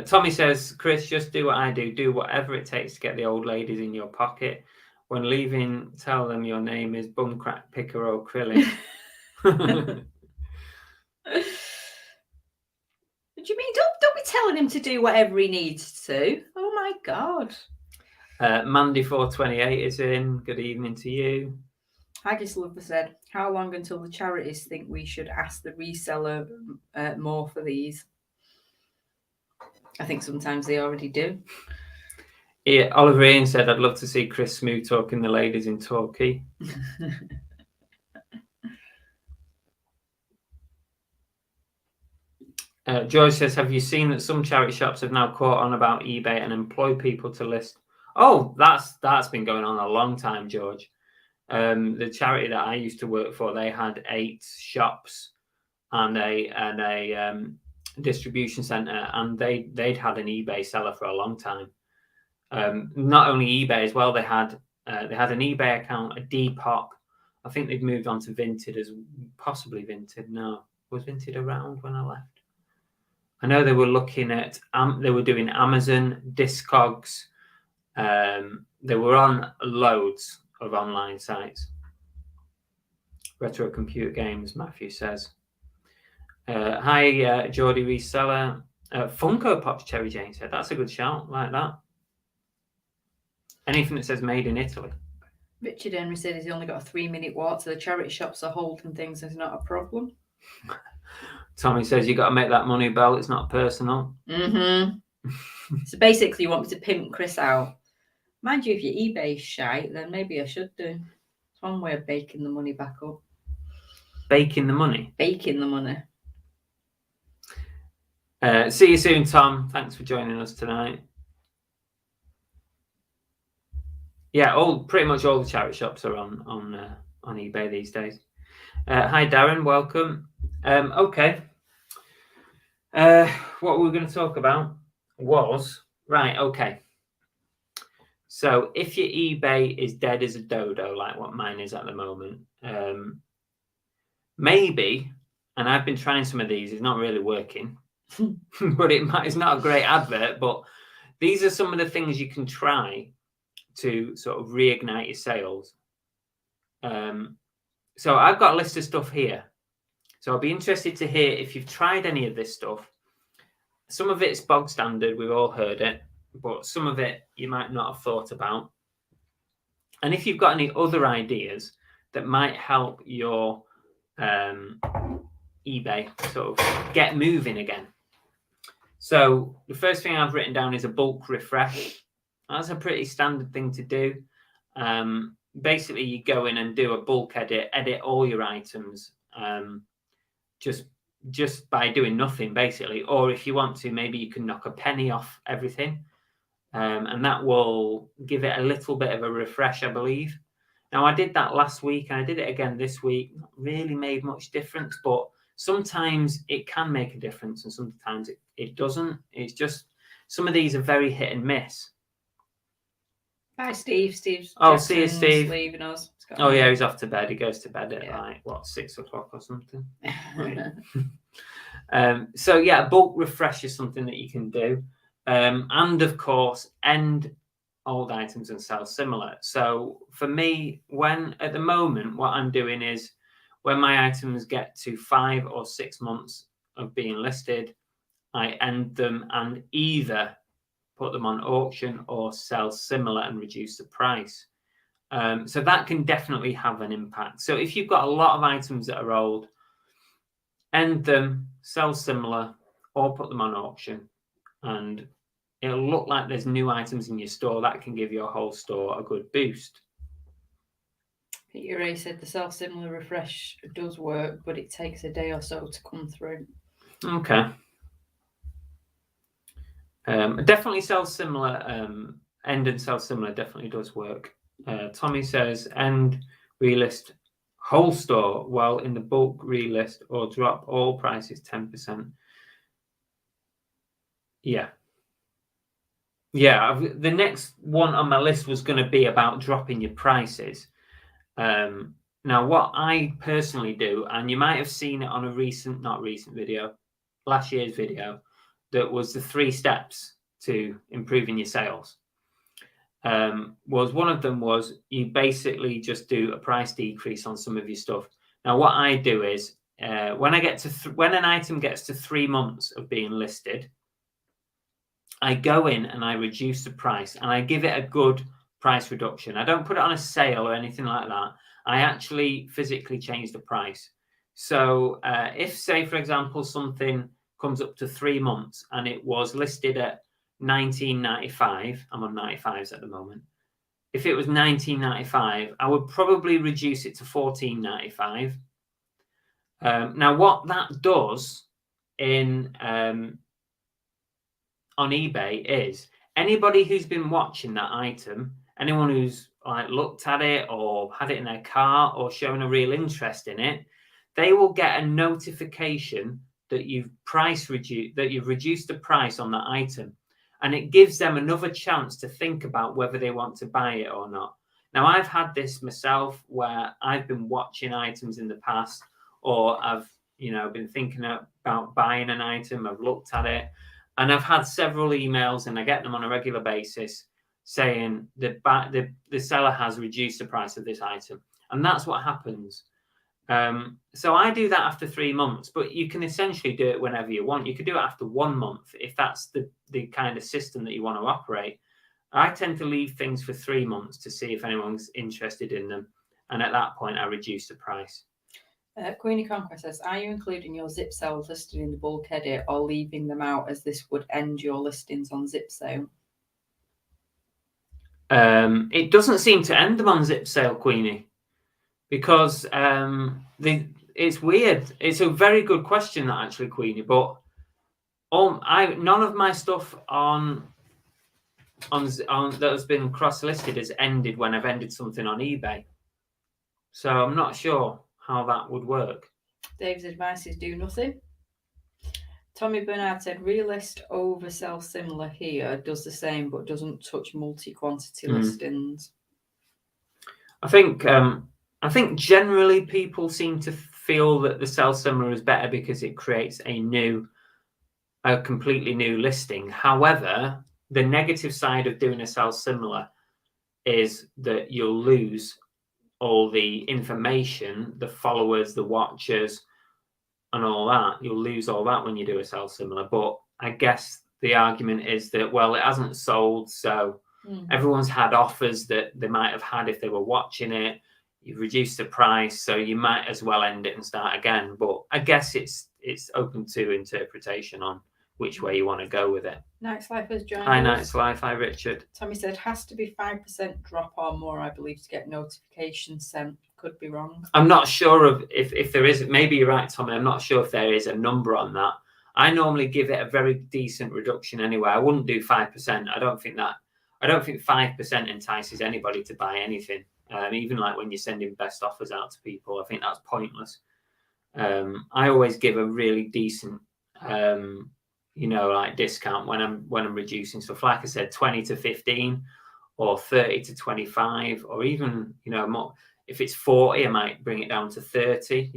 Tommy says, Chris, just do what I do. Do whatever it takes to get the old ladies in your pocket. When leaving, tell them your name is Bumcrack Picker or Krillin. What do you mean? Don't be telling him to do whatever he needs to. Oh my God. Mandy428 is in. Good evening to you. Haggis Lover said, how long until the charities think we should ask the reseller more for these? I think sometimes they already do. Yeah, Oliver Ian said, I'd love to see Chris smooth talking the ladies in Torquay. George says, have you seen that some charity shops have now caught on about eBay and employ people to list? Oh, that's been going on a long time, George. The charity that I used to work for, they had 8 shops and a distribution center, and they'd had an eBay seller for a long time. Not only eBay as well, they had an eBay account, a Depop. I think they've moved on to Vinted as possibly Vinted. No, was Vinted around when I left? I know they were looking at, they were doing Amazon, Discogs. They were on loads of online sites. Retro Computer Games, Matthew says. Hi, Geordie Reseller. Funko Pops, Cherry Jane said. That's a good shout, like that. Anything that says made in Italy. Richard Henry said he's only got a 3-minute walk to the charity shops are holding things. Is not a problem. Tommy says you got to make that money, Bell. It's not personal. So basically, you want me to pimp Chris out. Mind you, if your eBay's shite, then maybe I should do. It's one way of baking the money back up. Baking the money? Baking the money. See you soon, Tom. Thanks for joining us tonight. Yeah, pretty much all the charity shops are on eBay these days. Hi, Darren. Welcome. Okay. What we were going to talk about was okay. So if your eBay is dead as a dodo, like what mine is at the moment, maybe, and I've been trying some of these, it's not really working, but it's not a great advert, but these are some of the things you can try to sort of reignite your sales. So I've got a list of stuff here. So I'll be interested to hear if you've tried any of this stuff. Some of it's bog standard, we've all heard it, but some of it you might not have thought about. And if you've got any other ideas that might help your eBay sort of get moving again. So the first thing I've written down is a bulk refresh. That's a pretty standard thing to do. Basically, you go in and do a bulk edit all your items, just by doing nothing, basically. Or if you want to, maybe you can knock a penny off everything, and that will give it a little bit of a refresh, I believe. Now, I did that last week, and I did it again this week. Not really made much difference, but sometimes it can make a difference, and sometimes it doesn't. It's just some of these are very hit and miss. Hi, Steve. Steve's see you, Steve. Leaving us. Oh, yeah, he's off to bed. He goes to bed at 6 o'clock or something. So, yeah, bulk refresh is something that you can do. And, of course, end old items and sell similar. So, for me, at the moment, what I'm doing is when my items get to 5 or 6 months of being listed, I end them and either put them on auction or sell similar and reduce the price. So that can definitely have an impact. So if you've got a lot of items that are old, end them, sell similar, or put them on auction. And it'll look like there's new items in your store. That can give your whole store a good boost. Peter Ray said the sell-similar refresh does work, but it takes a day or so to come through. Okay. Definitely sell similar end and sell similar definitely does work. Tommy says end relist whole store while in the bulk relist or drop all prices 10%. Yeah. Yeah, the next one on my list was going to be about dropping your prices. Now, what I personally do, and you might have seen it on a not recent video, last year's video, that was the 3 steps to improving your sales. Was one of them was you basically just do a price decrease on some of your stuff. Now, what I do is when I get to when an item gets to 3 months of being listed, I go in and I reduce the price and I give it a good price reduction. I don't put it on a sale or anything like that. I actually physically change the price. So if, say, for example, something comes up to 3 months and it was listed at $19.95, I'm on 95s at the moment. If it was $19.95, I would probably reduce it to $14.95. Now, what that does on eBay is anybody who's been watching that item, anyone who's like looked at it or had it in their cart or shown a real interest in it, they will get a notification that you've reduced the price on that item, and it gives them another chance to think about whether they want to buy it or not. Now, I've had this myself where I've been watching items in the past, or I've been thinking about buying an item, I've looked at it, and I've had several emails, and I get them on a regular basis, saying that the seller has reduced the price of this item. And that's what happens. So I do that after 3 months, but you can essentially do it whenever you want. You could do it after 1 month if that's the kind of system that you want to operate. I tend to leave things for 3 months to see if anyone's interested in them. And at that point, I reduce the price. Queenie Conquest says, are you including your zip sales listed in the bulk edit or leaving them out, as this would end your listings on zip sale? It doesn't seem to end them on zip sale, Queenie, because it's weird. It's a very good question, that actually, Queenie, but none of my stuff on that has been cross-listed has ended when I've ended something on eBay. So I'm not sure how that would work. Dave's advice is do nothing. Tommy Bernard said, relist oversell similar here, does the same but doesn't touch multi-quantity listings. I think generally people seem to feel that the sell similar is better because it creates a completely new listing. However, the negative side of doing a sell similar is that you'll lose all the information, the followers, the watchers, and all that. You'll lose all that when you do a sell similar. But I guess the argument is that, well, it hasn't sold, so everyone's had offers that they might have had if they were watching it. You've reduced the price, so you might as well end it and start again. But I guess it's open to interpretation on which way you want to go with it. Night's Life has joined Hi, us. Night's Life. Hi, Richard. Tommy said, has to be 5% drop or more, I believe, to get notifications sent. Could be wrong. I'm not sure if there is. Maybe you're right, Tommy. I'm not sure if there is a number on that. I normally give it a very decent reduction anyway. I wouldn't do 5%. I don't think 5% entices anybody to buy anything. Even like when you're sending best offers out to people, I think that's pointless. I always give a really decent like discount when I'm reducing stuff. Like I said, 20 to 15 or 30 to 25, or even more. If it's 40, I might bring it down to 30.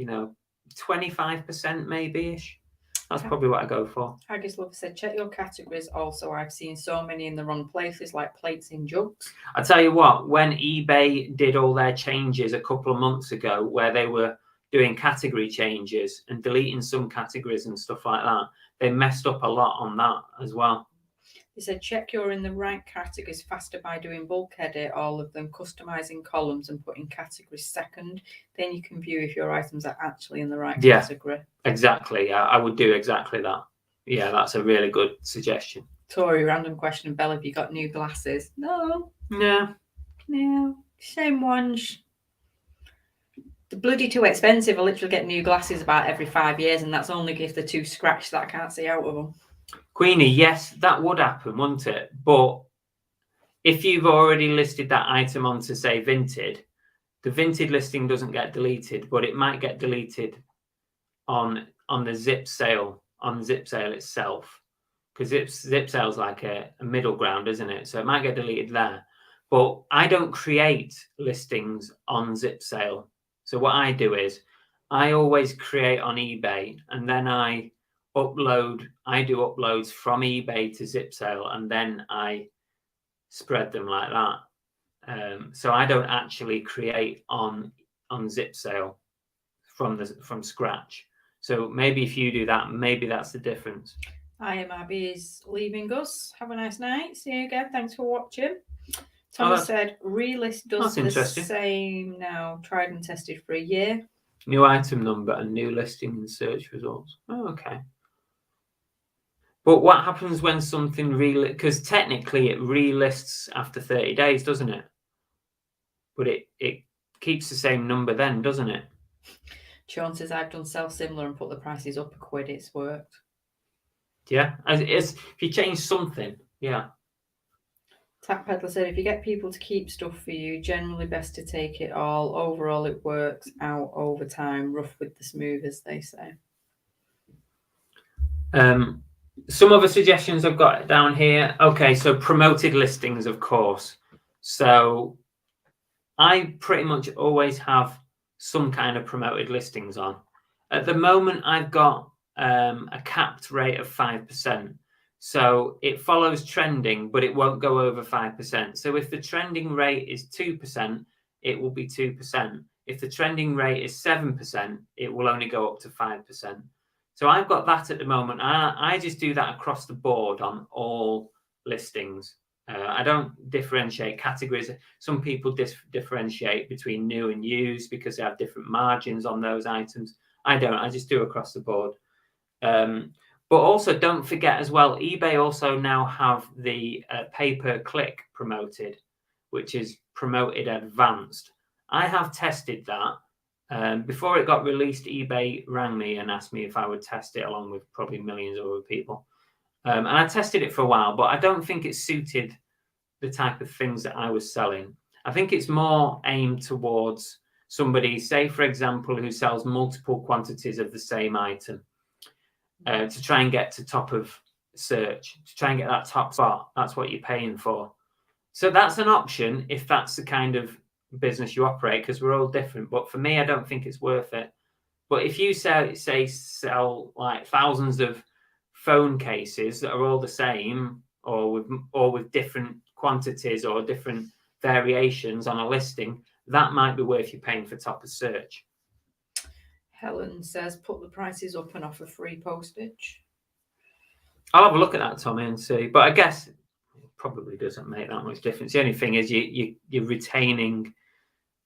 25% maybe-ish. That's probably what I go for. Haggis Lover said, check your categories. Also, I've seen so many in the wrong places, like plates in jugs. I tell you what, when eBay did all their changes a couple of months ago, where they were doing category changes and deleting some categories and stuff like that, they messed up a lot on that as well. He said, check you're in the right categories faster by doing bulk edit, all of them, customizing columns and putting categories second. Then you can view if your items are actually in the right category. Exactly. I would do exactly that. Yeah, that's a really good suggestion. Tori, random question. Bella, have you got new glasses? No. No. Same ones. They're bloody too expensive. I literally get new glasses about every 5 years, and that's only if they're too scratched that I can't see out of them. Queenie, yes, that would happen, wouldn't it? But if you've already listed that item onto, say, Vinted, the Vinted listing doesn't get deleted, but it might get deleted on the zip sale itself, because zip sale's like a middle ground, isn't it? So it might get deleted there. But I don't create listings on zip sale. So what I do is I always create on eBay, and then I do uploads from eBay to zip sale, and then I spread them like that. So I don't actually create on zip sale from scratch. So maybe if you do that, maybe that's the difference. I am Abby's leaving us. Have a nice night. See you again. Thanks for watching. Thomas said relist does the same now. Tried and tested for a year. New item number and new listing in search results. Oh, okay. But what happens when something because technically it relists after 30 days, doesn't it? But it keeps the same number then, doesn't it? Sean says, I've done similar and put the prices up £1. It's worked. Yeah, if you change something, yeah. Tap Peddler said, if you get people to keep stuff for you, generally best to take it all. Overall, it works out over time. Rough with the smooth, as they say. Some other suggestions I've got down here. Okay, so promoted listings, of course. So I pretty much always have some kind of promoted listings on. At the moment, I've got a capped rate of 5%. So it follows trending, but it won't go over 5%. So if the trending rate is 2%, it will be 2%. If the trending rate is 7%, it will only go up to 5%. So I've got that at the moment. I just do that across the board on all listings. I don't differentiate categories. Some people differentiate between new and used because they have different margins on those items. I don't. I just do across the board. But also don't forget as well, eBay also now have the pay-per-click promoted, which is promoted advanced. I have tested that. Before it got released, eBay rang me and asked me if I would test it along with probably millions of other people. And I tested it for a while, but I don't think it suited the type of things that I was selling. I think it's more aimed towards somebody, say, for example, who sells multiple quantities of the same item to try and get to top of search, to try and get that top spot. That's what you're paying for. So that's an option if that's the kind of business you operate, because we're all different. But for me, I don't think it's worth it. But if you sell like thousands of phone cases that are all the same, or with different quantities or different variations on a listing, that might be worth you paying for top of search. Helen says, put the prices up and offer free postage. I'll have a look at that, Tommy, and see. But I guess it probably doesn't make that much difference. The only thing is you're retaining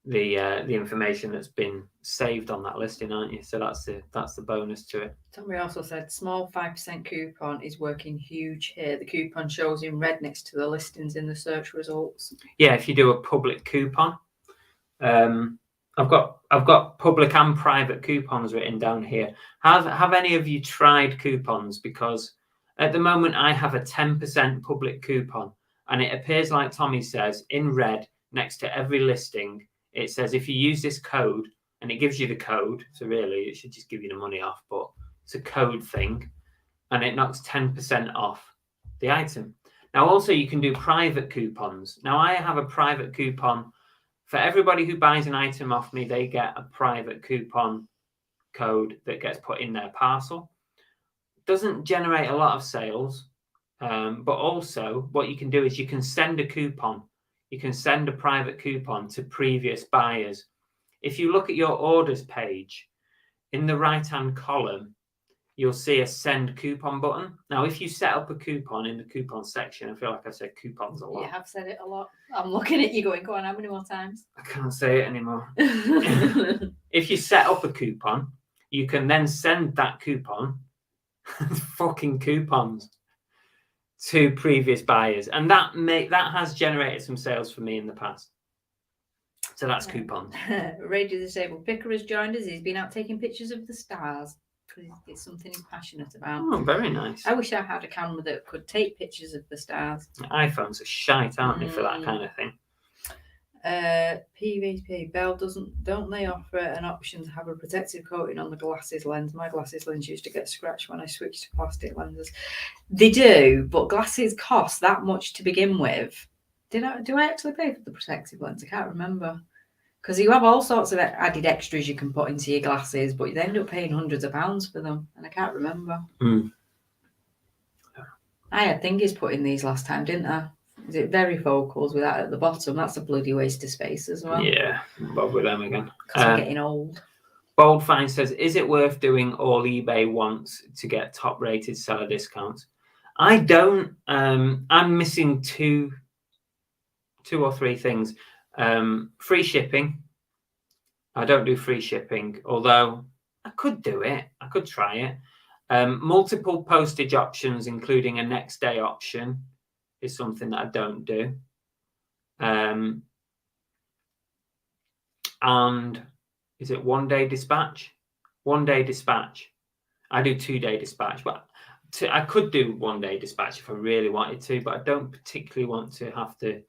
the information that's been saved on that listing, aren't you? So that's the bonus to it. Tommy also said small 5% coupon is working huge here. The coupon shows in red next to the listings in the search results. Yeah, if you do a public coupon, I've got public and private coupons written down here. Have any of you tried coupons? Because at the moment I have a 10% public coupon, and it appears, like Tommy says, in red next to every listing. It says if you use this code, and it gives you the code, so really it should just give you the money off, but it's a code thing, and it knocks 10% off the item. Now also you can do private coupons. Now I have a private coupon for everybody who buys an item off me. They get a private coupon code that gets put in their parcel. Doesn't generate a lot of sales, but also what you can do is you can send a coupon. You can send a private coupon to previous buyers. If you look at your orders page, in the right-hand column, you'll see a send coupon button. Now, if you set up a coupon in the coupon section, I feel like I've said coupons a lot. You have said it a lot. I'm looking at you going, go on, how many more times? I can't say it anymore. If you set up a coupon, you can then send that coupon, fucking coupons, to previous buyers. And that has generated some sales for me in the past. So that's coupons. Rage the Disabled Picker has joined us. He's been out taking pictures of the stars. because it's something he's passionate about. Oh, very nice. I wish I had a camera that could take pictures of the stars. iPhones are shite, aren't they, for that kind of thing? PVP Bell don't they offer an option to have a protective coating on the glasses lens? My glasses lens used to get scratched when I switched to plastic lenses. They do, but glasses cost that much to begin with. Do I actually pay for the protective lens? I can't remember. Because you have all sorts of added extras you can put into your glasses, but you end up paying hundreds of pounds for them, and I can't remember. I had thingies put in these last time, didn't I? Is it varifocals with that at the bottom? That's a bloody waste of space as well. Yeah, Bob with them again. Because I'm getting old. Bold Fine says, is it worth doing all eBay wants to get top-rated seller discounts? I don't. I'm missing two or three things. Free shipping. I don't do free shipping, although I could do it. I could try it. Multiple postage options, including a next day option, is something that I don't do. And is it 1 day dispatch? 1 day dispatch. I do 2 day dispatch, but I could do 1 day dispatch if I really wanted to, but I don't particularly want to have to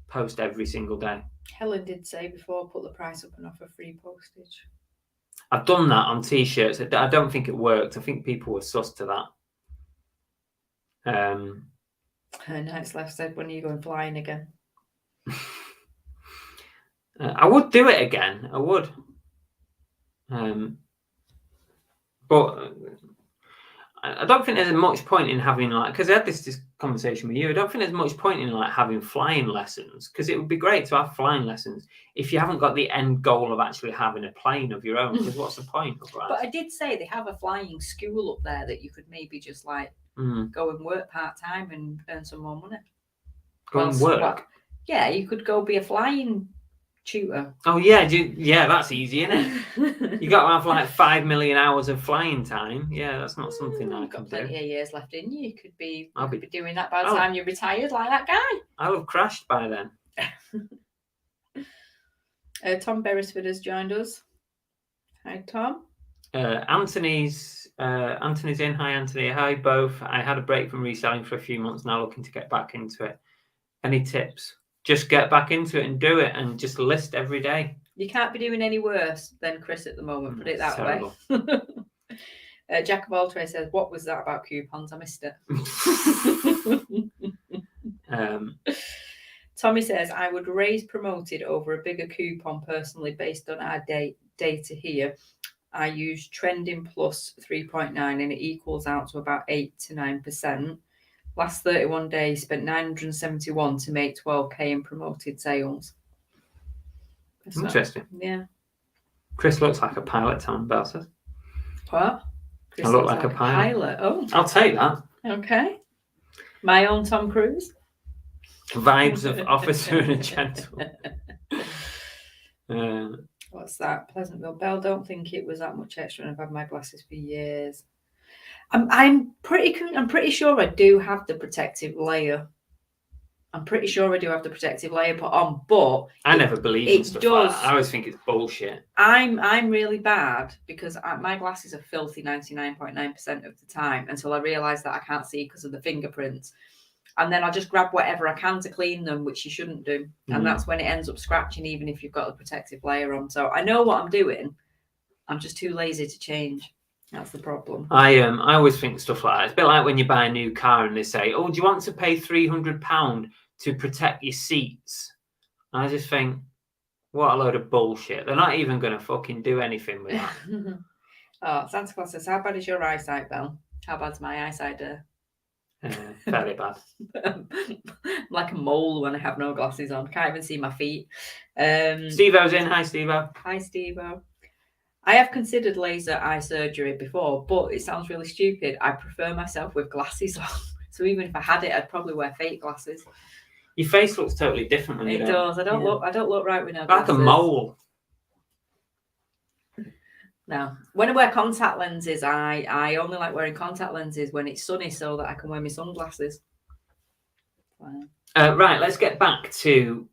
post every single day. Helen did say before, put the price up and offer free postage. I've done that on t-shirts. I don't think it worked. I think people were sus to that. Her Night's Left said, when are you going flying again? I would do it again. I would. But I don't think there's much point in having because I had this conversation with you. I don't think there's much point in having flying lessons, because it would be great to have flying lessons if you haven't got the end goal of actually having a plane of your own. Because what's the point of that? But I did say they have a flying school up there that you could maybe just go and work part-time and earn some more money. Go and work? Yeah, you could go be a flying tutor. Oh yeah, that's easy, isn't it? You got to have 5 million hours of flying time. Yeah, that's not something I can got do. plenty of years left in you. You could be doing that by the Oh. time you're retired, like that guy. I'll have crashed by then. Tom Beresford has joined us. Hi, Tom. Anthony's in. Hi, Anthony. Hi, both. I had a break from reselling for a few months, now looking to get back into it. Any tips? Just get back into it and do it, and just list every day. You can't be doing any worse than Chris at the moment, put it that way. Jack of all trades says, what was that about coupons? I missed it. Tommy says, I would raise promoted over a bigger coupon personally based on our data here. I use trending plus 3.9 and it equals out to about 8 to 9%. Last 31 days, spent 971 to make 12k in promoted sales. Interesting. Yeah. Chris looks like a pilot, Tom Bell says. What? Chris I look like a pilot. Oh. I'll take that. Okay. My own Tom Cruise. Vibes of officer and a gentleman. What's that? Pleasantville Bell. Don't think it was that much extra, and I've had my glasses for years. I'm pretty sure I do have the protective layer. Put on, but I never believe in stuff like that. I always think it's bullshit. I'm really bad because my glasses are filthy 99.9% of the time until I realise that I can't see because of the fingerprints. And then I'll just grab whatever I can to clean them, which you shouldn't do. And that's when it ends up scratching, even if you've got a protective layer on. So I know what I'm doing. I'm just too lazy to change. That's the problem. I always think stuff like that. It's a bit like when you buy a new car and they say, oh, do you want to pay £300 to protect your seats? And I just think, what a load of bullshit. They're not even going to fucking do anything with that. Oh, Santa Claus says, how bad is your eyesight, Belle? How bad's my eyesight, dear? Fairly bad. I'm like a mole when I have no glasses on. Can't even see my feet. Steve-O's in. Hi, Steve-O. Hi, Steve-O. I have considered laser eye surgery before, but it sounds really stupid. I prefer myself with glasses on. So even if I had it, I'd probably wear fake glasses. Your face looks totally different when you don't. It does. I don't look right with no glasses. Like a mole. No. When I wear contact lenses, I only like wearing contact lenses when it's sunny so that I can wear my sunglasses. Wow. Right, let's get back to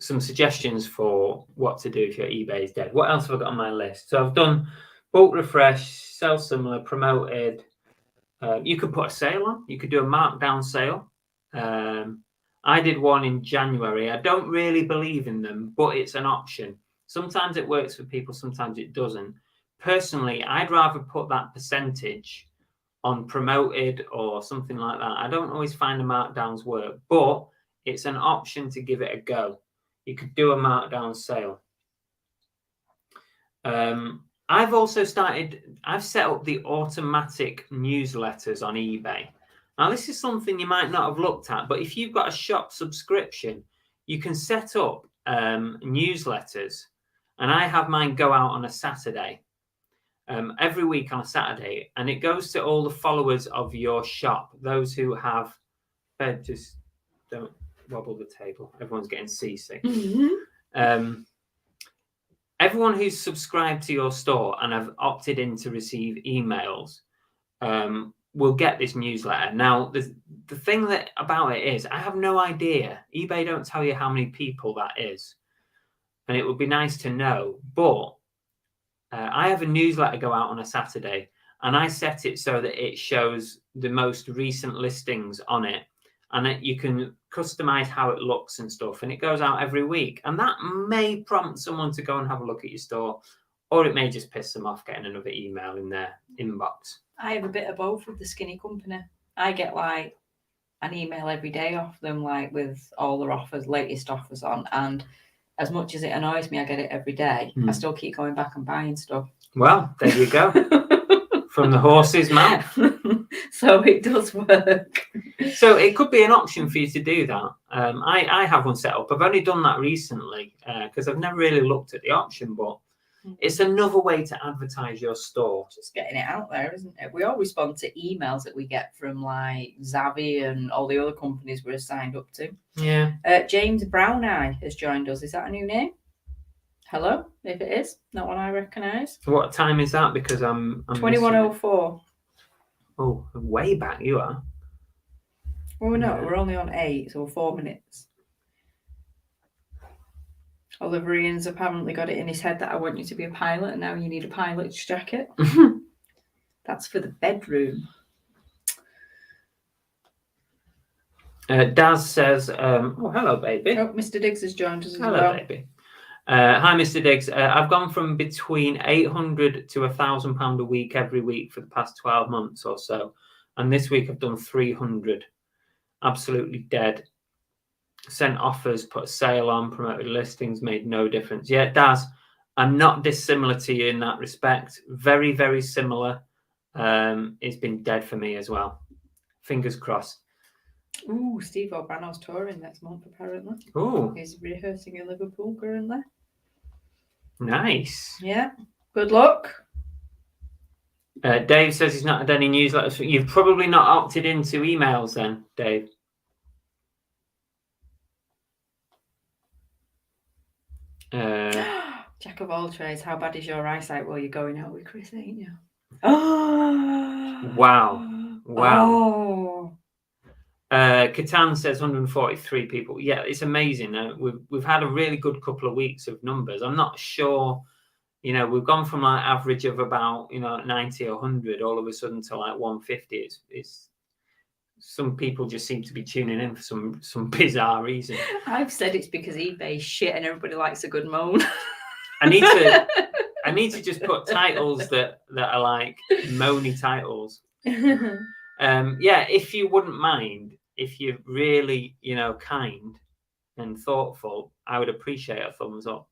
some suggestions for what to do if your eBay is dead. What else have I got on my list? So I've done Bulk refresh, sell similar, promoted. You could put a sale on. You could do a markdown sale. I did one in January. I don't really believe in them, but it's an option. Sometimes it works for people, sometimes it doesn't. Personally, I'd rather put that percentage on promoted or something like that. I don't always find the markdowns work, but it's an option to give it a go. You could do a markdown sale. I've set up the automatic newsletters on eBay. Now, this is something you might not have looked at, but if you've got a shop subscription, you can set up newsletters. And I have mine go out on a Saturday, every week on a Saturday. And it goes to all the followers of your shop, those who have, just don't wobble the table. Everyone's getting seasick. Everyone who's subscribed to your store and have opted in to receive emails will get this newsletter. Now, the thing about it is, I have no idea. eBay don't tell you how many people that is. And it would be nice to know. But I have a newsletter go out on a Saturday, and I set it so that it shows the most recent listings on it. And you can customize how it looks and stuff. And it goes out every week. And that may prompt someone to go and have a look at your store. Or it may just piss them off getting another email in their inbox. I have a bit of both with the Skinny Company. I get like an email every day off them, like with all their offers, latest offers on. And as much as it annoys me, I get it every day. I still keep going back and buying stuff. Well, there you go. From the horse's mouth. So it does work. So it could be an option for you to do that. I have one set up. I've only done that recently because I've never really looked at the option, but it's another way to advertise your store. Just getting it out there, isn't it? We all respond to emails that we get from like Zavvi and all the other companies we're signed up to. Yeah. James Brown Eye has joined us. Is that a new name? Hello, if it is, not one I recognise. What time is that? Because I'm 21:04. Oh, way back you are. Well, no, we're only on 8, so 4 minutes. Oliver Ian's apparently got it in his head that I want you to be a pilot, and now you need a pilot's jacket. That's for the bedroom. Daz says, oh, hello, baby. Oh, Mr. Diggs has joined us as Hello, well. baby. Hi, Mr. Diggs. I've gone from between £800 to £1,000 a week every week for the past 12 months or so. And this week I've done 300. Absolutely dead. Sent offers, put a sale on, promoted listings, made no difference. Yeah, Daz, I'm not dissimilar to you in that respect. Very, very similar. It's been dead for me as well. Fingers crossed. Ooh, Steve O'Brano's touring next month, apparently. Ooh. He's rehearsing in Liverpool currently. Nice. Yeah. Good luck. Dave says he's not had any newsletters. You've probably not opted into emails then, Dave. Jack of all trades, how bad is your eyesight while you're going out with Chris, ain't you? Oh. Wow. Wow. Oh. Catan says 143 people. Yeah, it's amazing. We've had a really good couple of weeks of numbers. I'm not sure, we've gone from like average of about 90 or 100 all of a sudden to like 150. It's some people just seem to be tuning in for some bizarre reason. I've said it's because eBay's shit and everybody likes a good moan. I need to just put titles that are like moany titles. Yeah, if you wouldn't mind, if you're really, kind and thoughtful, I would appreciate a thumbs up.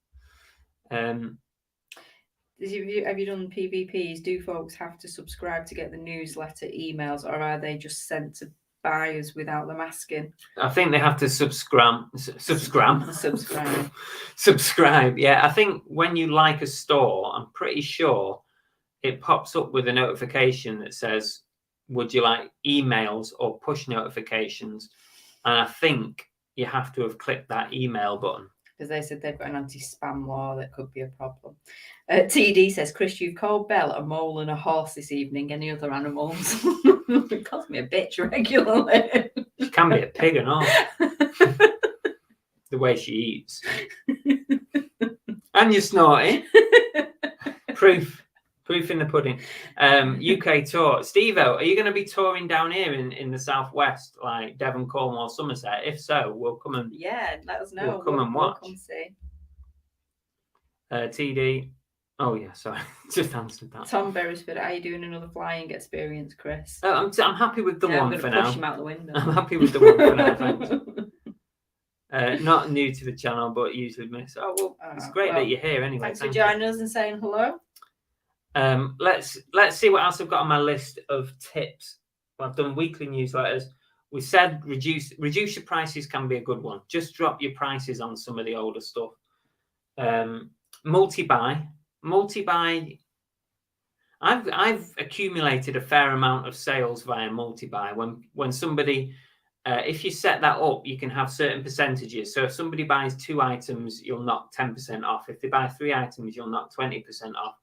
Have you done PVPs? Do folks have to subscribe to get the newsletter emails, or are they just sent to buyers without them asking? I think they have to subscribe. Subscribe. Yeah, I think when you like a store, I'm pretty sure it pops up with a notification that says, would you like emails or push notifications? And I think you have to have clicked that email button. Because they said they've got an anti-spam law that could be a problem. TD says, Chris, you've called Belle a mole and a horse this evening. Any other animals? It calls me a bitch regularly. She can be a pig and all. The way she eats. And you're snorting. Proof Proof in the pudding. UK tour. Steve-O, are you going to be touring down here in the southwest, like Devon, Cornwall, Somerset? If so, we'll come and let us know. We'll come and watch. We'll come see. TD. Oh yeah, sorry, just answered that. Tom Beresford, are you doing another flying experience, Chris? I'm happy with the one for now. Push him out the window. I'm happy with the one for now. Thanks. Not new to the channel, but usually miss. Oh well, it's great that you're here anyway. Thanks for joining us and saying hello. Let's see what else I've got on my list of tips. Well, I've done weekly newsletters. We said reduce your prices can be a good one. Just drop your prices on some of the older stuff. Multi-buy. I've accumulated a fair amount of sales via multi-buy. When somebody, if you set that up, you can have certain percentages. So if somebody buys 2 items, you'll knock 10% off. If they buy 3 items, you'll knock 20% off.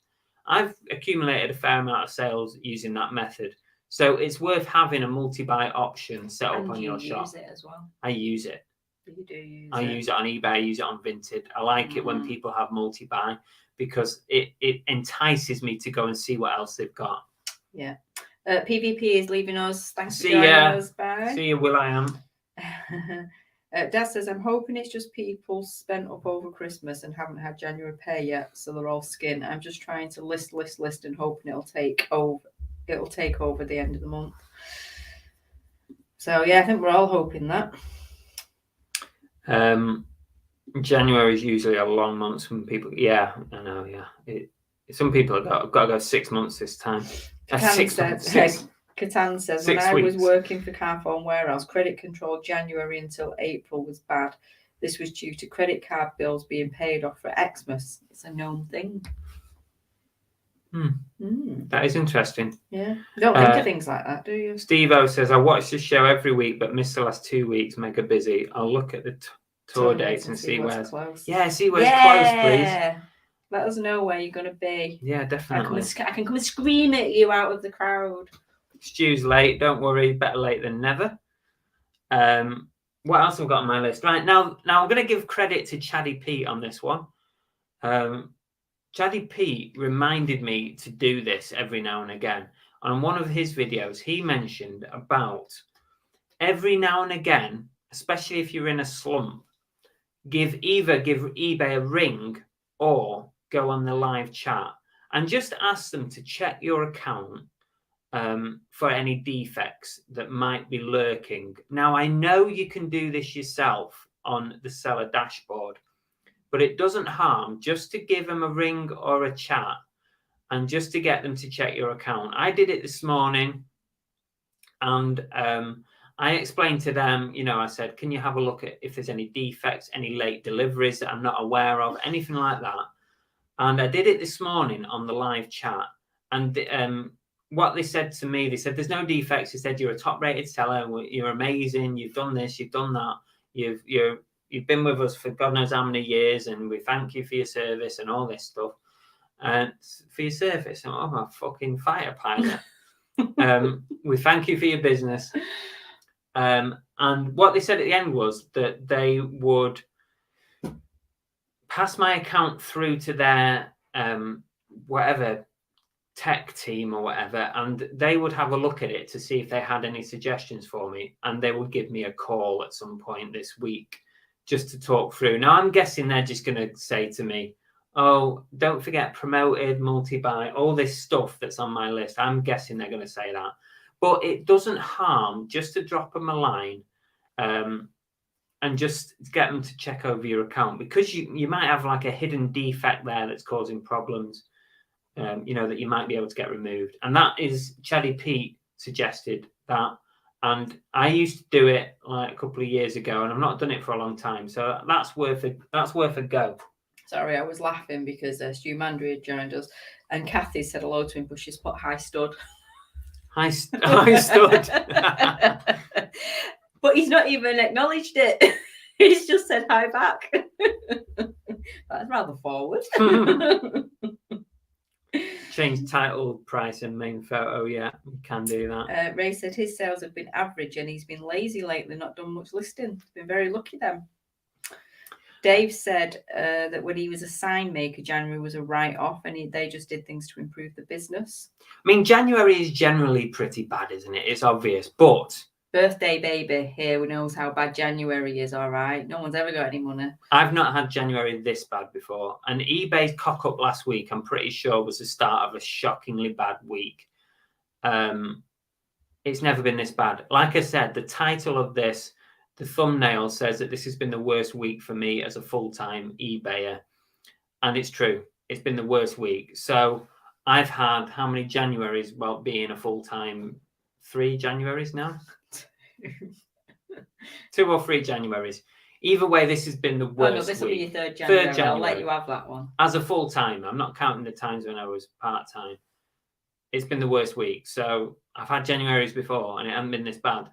I've accumulated a fair amount of sales using that method. So it's worth having a multi-buy option set up on your shop. You use it as well. I use it. You do use it. I use it on eBay. I use it on Vinted. I like it when people have multi-buy because it entices me to go and see what else they've got. Yeah. PVP is leaving us. Thanks for joining us. Bye. See you, Will.i.am. Dad says, I'm hoping it's just people spent up over Christmas and haven't had January pay yet, so they're all skin. I'm just trying to list and hoping it'll take over the end of the month. So yeah, I think we're all hoping that. January is usually a long month when people. Yeah, I know. Yeah, some people have got to go 6 months this time. Catan says, when I was working for Carphone Warehouse, credit control January until April was bad. This was due to credit card bills being paid off for Xmas. It's a known thing. That is interesting. Yeah. You don't think of things like that, do you? Steve-O says, I watch this show every week, but missed the last 2 weeks. Mega busy. I'll look at the tour dates and see where's close. Yeah, see where's close, please. Let us know where you're going to be. Yeah, definitely. I can come and scream at you out of the crowd. Stu's late. Don't worry. Better late than never. What else have I got on my list? Right, now I'm going to give credit to Chaddy Pete on this one. Chaddy Pete reminded me to do this every now and again. On one of his videos, he mentioned about every now and again, especially if you're in a slump, give eBay a ring or go on the live chat and just ask them to check your account for any defects that might be lurking. Now, I know you can do this yourself on the seller dashboard, but it doesn't harm just to give them a ring or a chat and just to get them to check your account. I did it this morning and I explained to them, I said, can you have a look at if there's any defects, any late deliveries that I'm not aware of, anything like that. And I did it this morning on the live chat. And what they said to me, they said, there's no defects. They said, you're a top rated seller. You're amazing. You've done this. You've done that. You've been with us for God knows how many years. And we thank you for your service and all this stuff. And for your service. I'm a fucking fighter pilot. We thank you for your business. And what they said at the end was that they would pass my account through to their whatever tech team or whatever, and they would have a look at it to see if they had any suggestions for me, and they would give me a call at some point this week just to talk through. Now, I'm guessing they're just going to say to me, oh, don't forget promoted, multi-buy, all this stuff that's on my list. I'm guessing they're going to say that. But it doesn't harm just to drop them a line and just get them to check over your account, because you might have like a hidden defect there that's causing problems, that you might be able to get removed. And that is, Chaddy Pete suggested that. And I used to do it like a couple of years ago, and I've not done it for a long time. So that's worth a go. Sorry, I was laughing because Stu Mandry had joined us, and Kathy said hello to him, but she's put hi stud. Hi stud. But he's not even acknowledged it. He's just said hi back. That's rather forward. Change title, price, and main photo. Yeah, you can do that. Ray said his sales have been average and he's been lazy lately, not done much listing. Been very lucky then. Dave said that when he was a sign maker, January was a write-off, and they just did things to improve the business. I mean, January is generally pretty bad, isn't it? It's obvious, but birthday baby here who knows how bad January is. All right, no one's ever got any money. I've not had January this bad before, and eBay's cock up last week, I'm pretty sure, was the start of a shockingly bad week. It's never been this bad. Like I said, the title of this, the thumbnail says that this has been the worst week for me as a full-time eBayer, and it's true. It's been the worst week. So I've had how many Januaries? Well, being a full-time, 3 Januaries now. 2 or 3 Januaries. Either way, this has been the worst. Oh no, this will week. be your 3rd January. 3rd January. I'll let you have that one. As a full-time, I'm not counting the times when I was part-time. It's been the worst week. So I've had Januaries before, and it hasn't been this bad.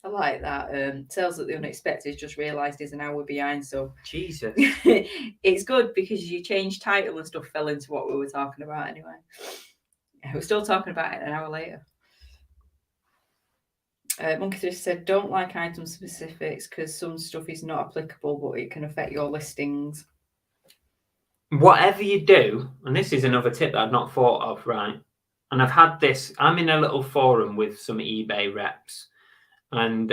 I like that. Sales at the unexpected, just realised is an hour behind. So Jesus. It's good because you changed title and stuff fell into what we were talking about anyway. We're still talking about it an hour later. Monkey Thrift said, don't like item specifics because some stuff is not applicable, but it can affect your listings. Whatever you do, and this is another tip that I've not thought of, right? And I've had this, I'm in a little forum with some eBay reps, and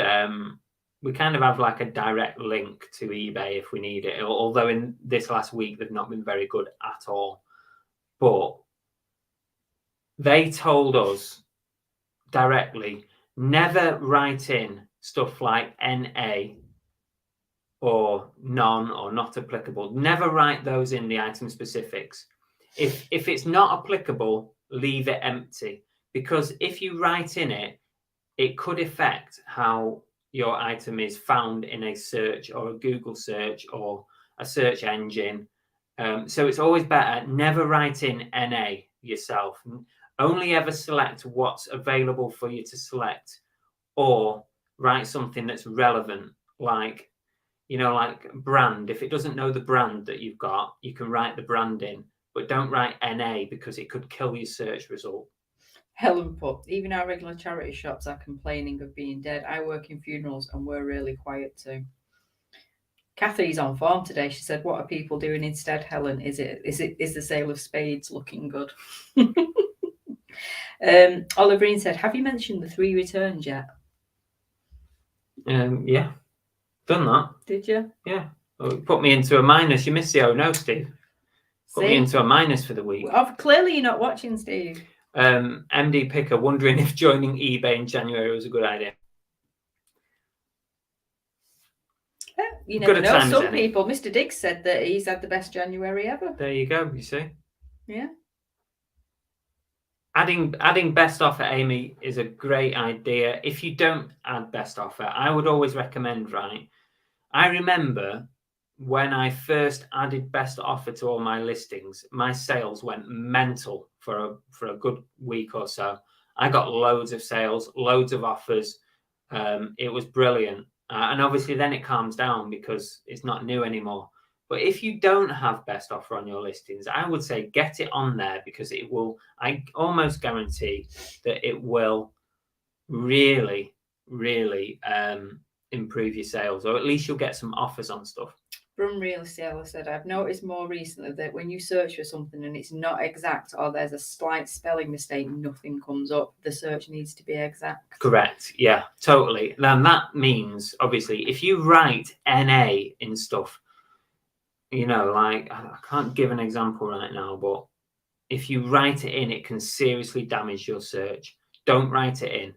we kind of have like a direct link to eBay if we need it, although in this last week they've not been very good at all. But they told us directly, never write in stuff like NA or none or not applicable. Never write those in the item specifics. If it's not applicable, leave it empty, because if you write in it, it could affect how your item is found in a search or a Google search or a search engine. So it's always better, never write in NA yourself. Only ever select what's available for you to select, or write something that's relevant, like, you know, like brand. If it doesn't know the brand that you've got, you can write the brand in, but don't write NA because it could kill your search result. Helen put, even our regular charity shops are complaining of being dead. I work in funerals and we're really quiet too. Kathy's on form today. She said, what are people doing instead, Helen? Is the sale of spades looking good? Oliver Green said, have you mentioned the 3 returns yet? Yeah, done that. Did you? Yeah. Oh, it put me into a minus. You missed the oh no, Steve. Put me into a minus for the week. Well, clearly you're not watching, Steve. MD Picker wondering if joining eBay in January was a good idea. You never know. Some people, Mr. Diggs said that he's had the best January ever. There you go, you see. Yeah. Adding best offer, Amy, is a great idea. If you don't add best offer, I would always recommend, right? I remember when I first added best offer to all my listings, my sales went mental for a good week or so. I got loads of sales, loads of offers. It was brilliant. And obviously then it calms down because it's not new anymore. But if you don't have best offer on your listings, I would say get it on there, because it will, I almost guarantee that it will really, really improve your sales, or at least you'll get some offers on stuff. Brum Reseller said, I've noticed more recently that when you search for something and it's not exact, or there's a slight spelling mistake, nothing comes up. The search needs to be exact. Correct. Yeah, totally. And that means, obviously, if you write NA in stuff, you know, like, I can't give an example right now, but if you write it in, it can seriously damage your search. Don't write it in.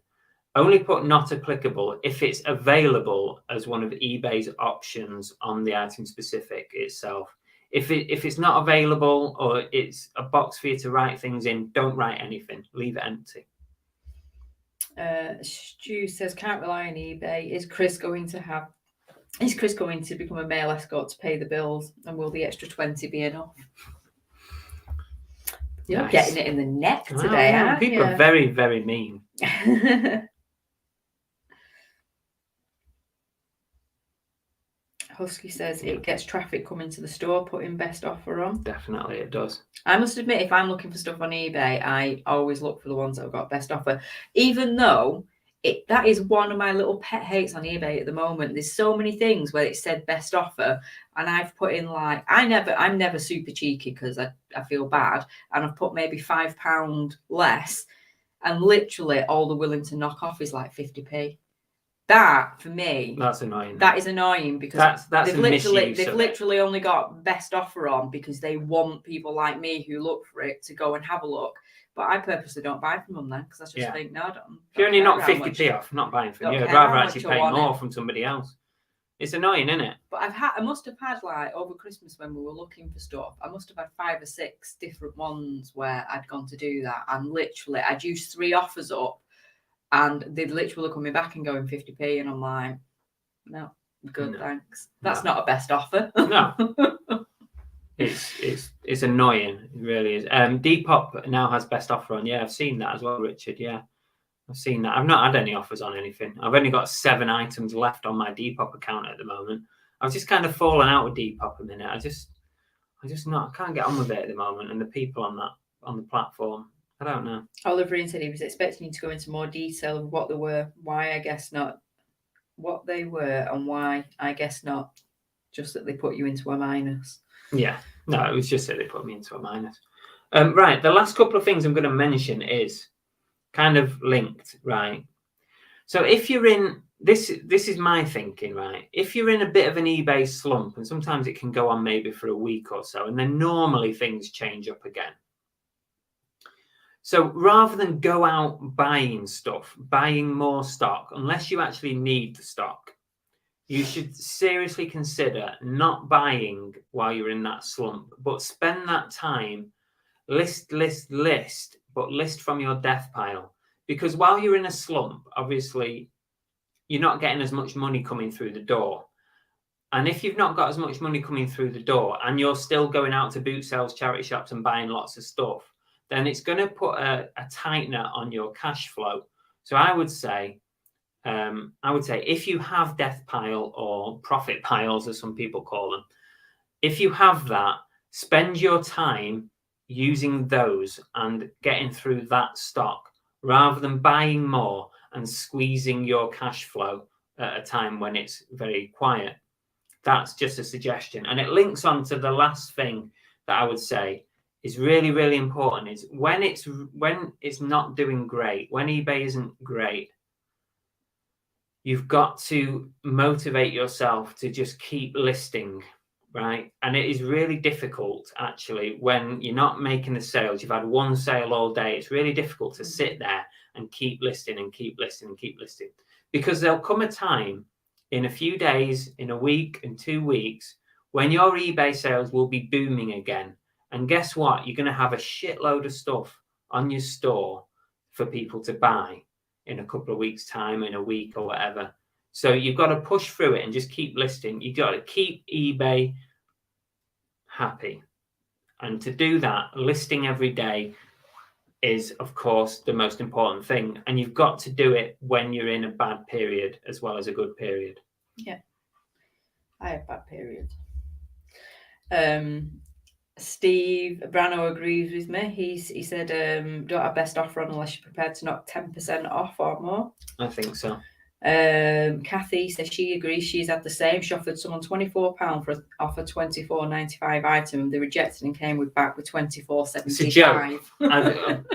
Only put not applicable if it's available as one of eBay's options on the item specific itself. If it's not available, or it's a box for you to write things in, don't write anything. Leave it empty. Stu says, can't rely on eBay. Is Chris going to become a male escort to pay the bills, and will the extra 20 be enough? You're nice. Getting it in the neck today, aren't people are very, very mean. Husky says it gets traffic coming to the store putting best offer on. Definitely it does. I must admit, if I'm looking for stuff on eBay, I always look for the ones that have got best offer, even though that is one of my little pet hates on eBay at the moment. There's so many things where it said best offer, and I've put in like I'm never super cheeky because I feel bad, and I've put maybe £5 less, and literally all they're willing to knock off is like 50p. That for me, that's annoying. That is annoying because that's they've literally only got best offer on because they want people like me who look for it to go and have a look. But I purposely don't buy from them then because I just think, no, I don't. If you're only not 50p off, not buying from you. I'd rather actually pay more from somebody else. It's annoying, isn't it? But I must have had like over Christmas when we were looking for stuff, I must have had 5 or 6 different ones where I'd gone to do that, and literally I'd used 3 offers up, and they'd literally look at me back and going 50p, and I'm like, no, good, thanks. That's not a best offer. No. It's annoying. It really is. Depop now has best offer on. Yeah, I've seen that as well, Richard. Yeah, I've seen that. I've not had any offers on anything. I've only got 7 items left on my Depop account at the moment. I've just kind of fallen out with Depop a minute. I can't get on with it at the moment. And the people on the platform, I don't know. Oliver said he was expecting you to go into more detail of what they were, why I guess not, what they were, and why I guess not. Just that they put you into a minus. Yeah, no, it was just that they put me into a minus. Right, the last couple of things I'm going to mention is kind of linked, right? So if you're in this is my thinking, right? If you're in a bit of an eBay slump, and sometimes it can go on maybe for a week or so, and then normally things change up again. So rather than go out buying stuff, buying more stock, unless you actually need the stock, you should seriously consider not buying while you're in that slump, but spend that time list, but list from your death pile. Because while you're in a slump, obviously, you're not getting as much money coming through the door. And if you've not got as much money coming through the door and you're still going out to boot sales, charity shops and buying lots of stuff, then it's going to put a tightener on your cash flow. So I would say if you have death pile or profit piles, as some people call them, if you have that, spend your time using those and getting through that stock rather than buying more and squeezing your cash flow at a time when it's very quiet. That's just a suggestion. And it links on to the last thing that I would say is really, really important is when it's not doing great, when eBay isn't great, you've got to motivate yourself to just keep listing, right? And it is really difficult, actually, when you're not making the sales. You've had one sale all day. It's really difficult to sit there and keep listing and keep listing and keep listing, because there'll come a time in a few days, in a week, in 2 weeks, when your eBay sales will be booming again. And guess what? You're going to have a shitload of stuff on your store for people to buy in a couple of weeks' time, in a week or whatever. So you've got to push through it and just keep listing. You've got to keep eBay happy. And to do that, listing every day is, of course, the most important thing. And you've got to do it when you're in a bad period as well as a good period. Yeah, I have bad periods. Steve Brano agrees with me. He said, don't have best offer on unless you're prepared to knock 10% off or more. I think so. Kathy says she agrees. She's had the same. She offered someone £24 for off a £24.95 item. They rejected and came back with £24.75. It's a joke.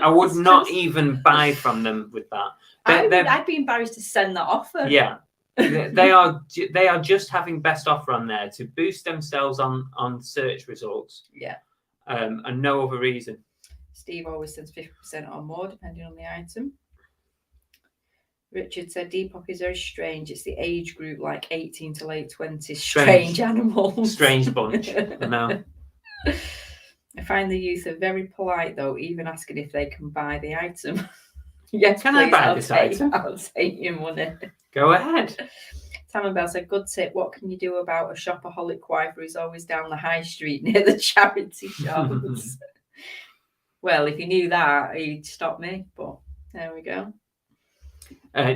I would not even buy from them with that. I'd be embarrassed to send that offer. Yeah. they are just having best offer on there to boost themselves on search results. Yeah. And no other reason. Steve always sends 50% or more depending on the item. Richard said Depop is very strange. It's the age group like 18 to late 20s. Strange animals. Strange bunch. I know. I find the youth are very polite though, even asking if they can buy the item. Yes, can please, I buy this item? I'll take your money. Go ahead. Tamabel said, good tip. What can you do about a shopaholic wife who's always down the high street near the charity shops? Well, if you knew that, he'd stop me. But there we go.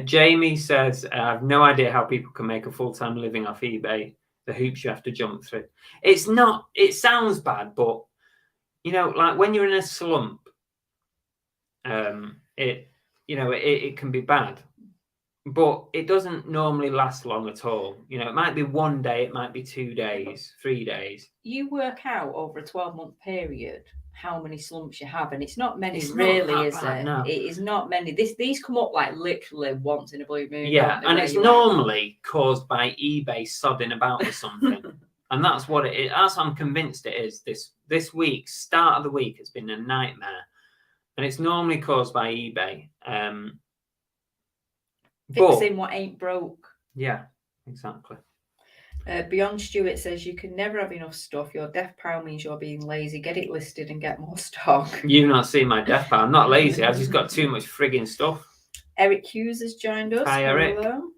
Jamie says, I have no idea how people can make a full-time living off eBay. The hoops you have to jump through. It's not, it sounds bad, but, you know, like when you're in a slump, it can be bad. but it doesn't normally last long at all. You know, it might be 1 day, it might be 2 days, 3 days. You work out over a 12-month period how many slumps you have, and it's not many, It's really, not that is bad, it? no. It is not many. These come up like literally once in a blue moon. Yeah, don't they, and where it's you are. normally caused by eBay sodding about with something. And that's what it is. That's what I'm convinced it is. This week, start of the week, it's been a nightmare. And it's normally caused by eBay. Fixing what ain't broke. Yeah, exactly. Beyond Stewart says you can never have enough stuff. Your death pile means you're being lazy. Get it listed and get more stock. You've not seen my death pile. I'm not lazy. I've just got too much frigging stuff. Eric Hughes has joined us. Hi, Eric. Hello.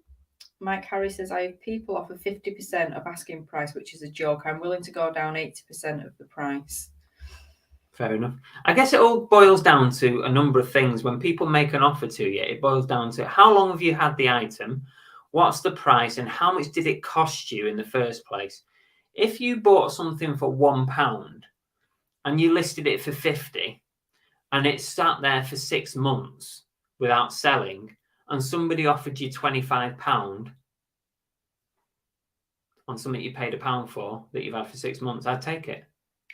Mike Harry says, I have people offer 50% of asking price, which is a joke. I'm willing to go down 80% of the price. Fair enough. I guess it all boils down to a number of things. When people make an offer to you, it boils down to how long have you had the item, what's the price, and how much did it cost you in the first place. If you bought something for £1 and you listed it for 50 and it sat there for 6 months without selling, and somebody offered you £25 on something you paid £1 for that you've had for 6 months, I'd take it.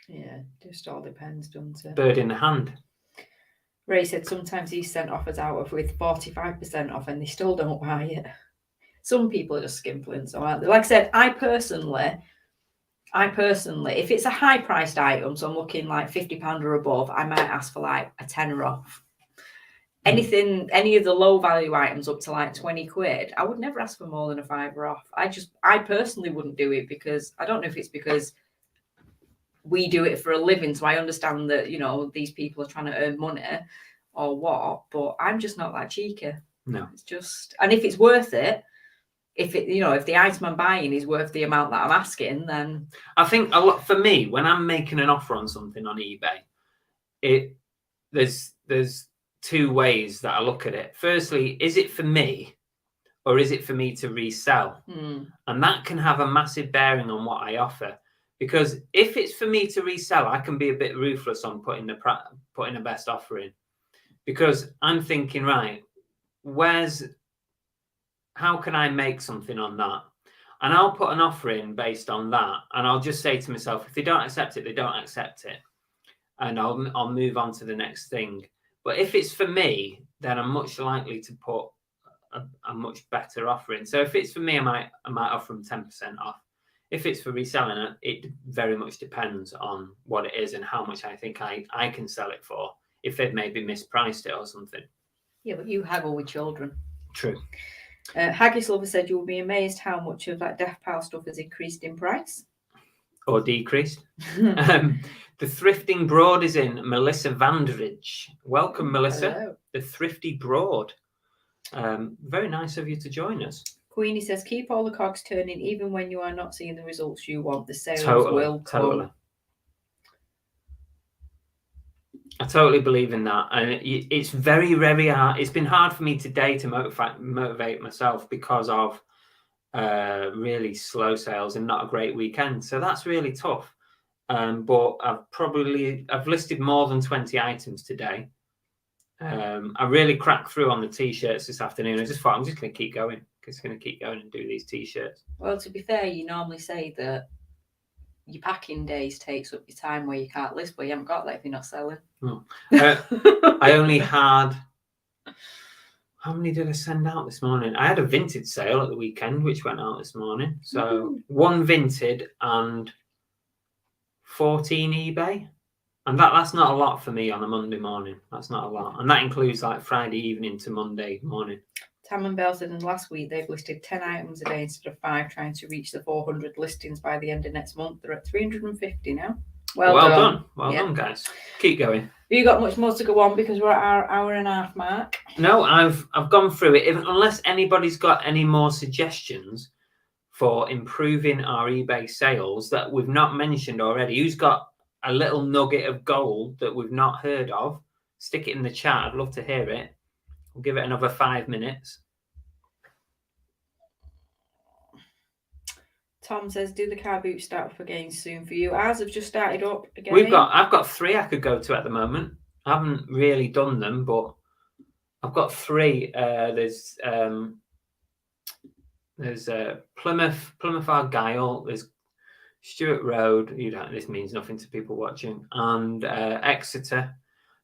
Yeah, just all depends, doesn't it? Bird in the hand. Ray said sometimes he's sent offers out with 45% off and they still don't buy it. Some people are just skimpling. So, like I said, I personally, if it's a high priced item, so I'm looking like £50 or above, I might ask for like a tenner off. Anything, any of the low value items up to like 20 quid, I would never ask for more than a £5 off. I personally wouldn't do it because I don't know if it's because we do it for a living, so I understand that, you know, these people are trying to earn money or what, but I'm just not that cheeky. No. It's just, and if it's worth it, if the item I'm buying is worth the amount that I'm asking, then I think a lot for me when I'm making an offer on something on eBay, there's two ways that I look at it. Firstly, is it for me or is it for me to resell? And that can have a massive bearing on what I offer. Because if it's for me to resell, I can be a bit ruthless on putting the best offer in. Because I'm thinking, right, how can I make something on that? And I'll put an offer in based on that. And I'll just say to myself, if they don't accept it, they don't accept it. And I'll move on to the next thing. But if it's for me, then I'm much likely to put a much better offer in. So if it's for me, I might offer them 10% off. If it's for reselling it, it very much depends on what it is and how much I think I can sell it for. If they've maybe mispriced it or something. Yeah, but you haggle with children. True. Haggis Lover said you will be amazed how much of that death pile stuff has increased in price. Or decreased. The Thrifting Broad is in. Melissa Vanderidge. Welcome, Melissa. Hello. The Thrifty Broad. Very nice of you to join us. Queenie says, keep all the cogs turning even when you are not seeing the results you want. The sales will come. Totally. I totally believe in that. And it's very, very hard. It's been hard for me today to motivate myself because of really slow sales and not a great weekend. So that's really tough. But I've listed more than 20 items today. I really cracked through on the t-shirts this afternoon. I just thought I'm just going to keep going. Just going to keep going and do these t-shirts. Well, to be fair, you normally say that your packing days takes up your time where you can't list, but you haven't got that if you're not selling. No. I only had, how many did I send out this morning? I had a Vinted sale at the weekend, which went out this morning. So 1 Vinted and 14 eBay. And that's not a lot for me on a Monday morning. That's not a lot. And that includes like Friday evening to Monday morning. Tam and Bell said in last week they've listed 10 items a day instead of 5, trying to reach the 400 listings by the end of next month. They're at 350 now. Well done. Well done, guys. Keep going. Have you got much more to go on because we're at our hour and a half mark? No, I've gone through it. Unless anybody's got any more suggestions for improving our eBay sales that we've not mentioned already, who's got a little nugget of gold that we've not heard of, stick it in the chat. I'd love to hear it. We'll give it another 5 minutes. Tom says, do the car boot start up again soon for you? Ours have just started up again. I've got 3 I could go to at the moment. I haven't really done them, but I've got 3. There's There's Plymouth Argyle. There's Stuart Road. This means nothing to people watching. And Exeter.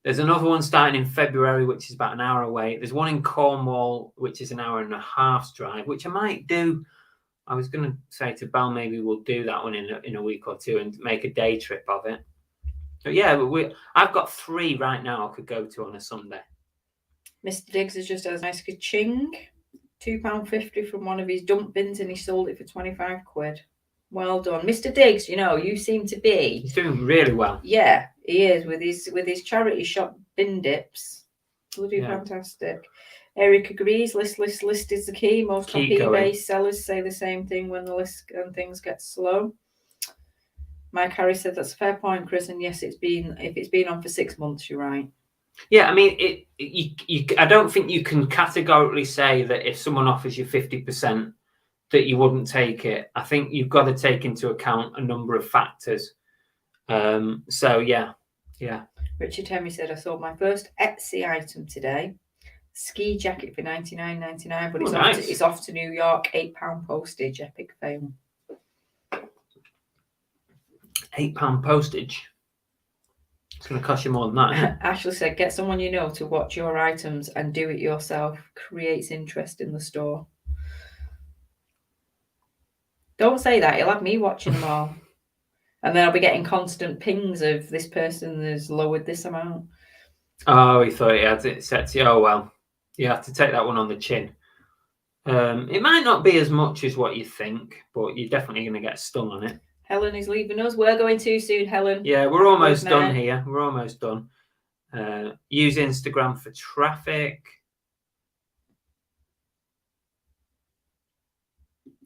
There's another one starting in February, which is about an hour away. There's one in Cornwall, which is an hour and a half's drive, which I might do. I was going to say to Bal, maybe we'll do that one in a week or two and make a day trip of it. But yeah, I've got 3 right now I could go to on a Sunday. Mr. Diggs has just had a nice ka-ching. £2.50 from one of his dump bins, and he sold it for 25 quid. Well done, Mr. Diggs. You seem to be. He's doing really well. Yeah, he is with his charity shop bin dips. Bloody fantastic. Eric agrees. List is the key. Most on eBay sellers say the same thing when the list and things get slow. Mike Harris said that's a fair point, Chris. And yes, if it's been on for 6 months, you're right. Yeah, I mean, I don't think you can categorically say that if someone offers you 50%, that you wouldn't take it. I think you've got to take into account a number of factors. So yeah. Richard Henry said, I sold my first Etsy item today. Ski jacket for $99.99, but it's off to New York. £8 postage. Epic fail. £8 postage. It's going to cost you more than that. Ashley said, get someone you know to watch your items and do it yourself. Creates interest in the store. Don't say that. You'll have me watching them all. And then I'll be getting constant pings of this person has lowered this amount. Oh, he thought he had it set to. Oh, well, you have to take that one on the chin. It might not be as much as what you think, but you're definitely going to get stung on it. Helen is leaving us. We're going too soon, Helen. Yeah, we're almost done here. We're almost done. Use Instagram for traffic.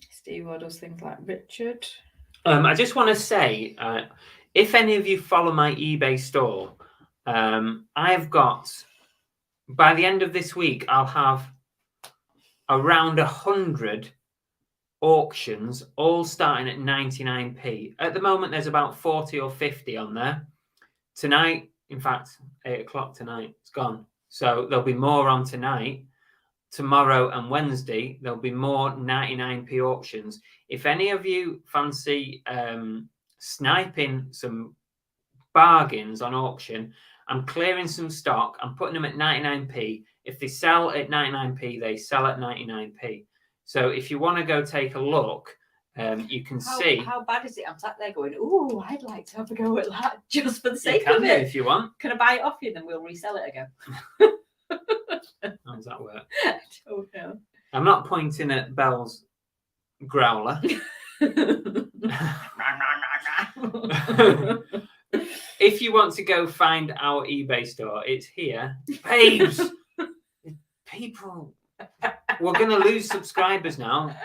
Steve orders things like Richard. I just want to say, if any of you follow my eBay store, I've got, by the end of this week, I'll have around 100 auctions, all starting at 99p. At the moment, there's about 40 or 50 on there. Tonight, in fact, 8 o'clock tonight, it's gone. So there'll be more on tonight. Tomorrow and Wednesday, there'll be more 99p auctions. If any of you fancy sniping some bargains on auction, I'm clearing some stock. I'm putting them at 99p. If they sell at 99p, they sell at 99p. So if you want to go take a look, you can see. How bad is it? I'm sat there going, oh, I'd like to have a go at that just for the sake of it. If you want. Can I buy it off you? Then we'll resell it again. How does that work? I don't know. I'm not pointing at Belle's growler. If you want to go find our eBay store, it's here. Babes! People, we're going to lose subscribers now.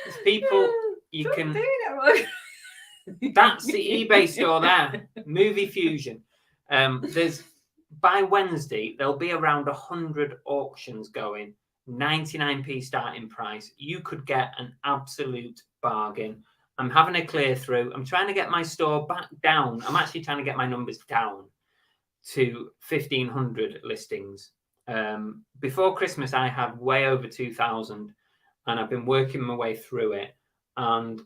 There's people you can... That's the eBay store there. Movie Fusion. There's... By Wednesday, there'll be around 100 auctions going, 99p starting price. You could get an absolute bargain. I'm having a clear through. I'm trying to get my store back down. I'm actually trying to get my numbers down to 1,500 listings. Before Christmas, I had way over 2,000, and I've been working my way through it. And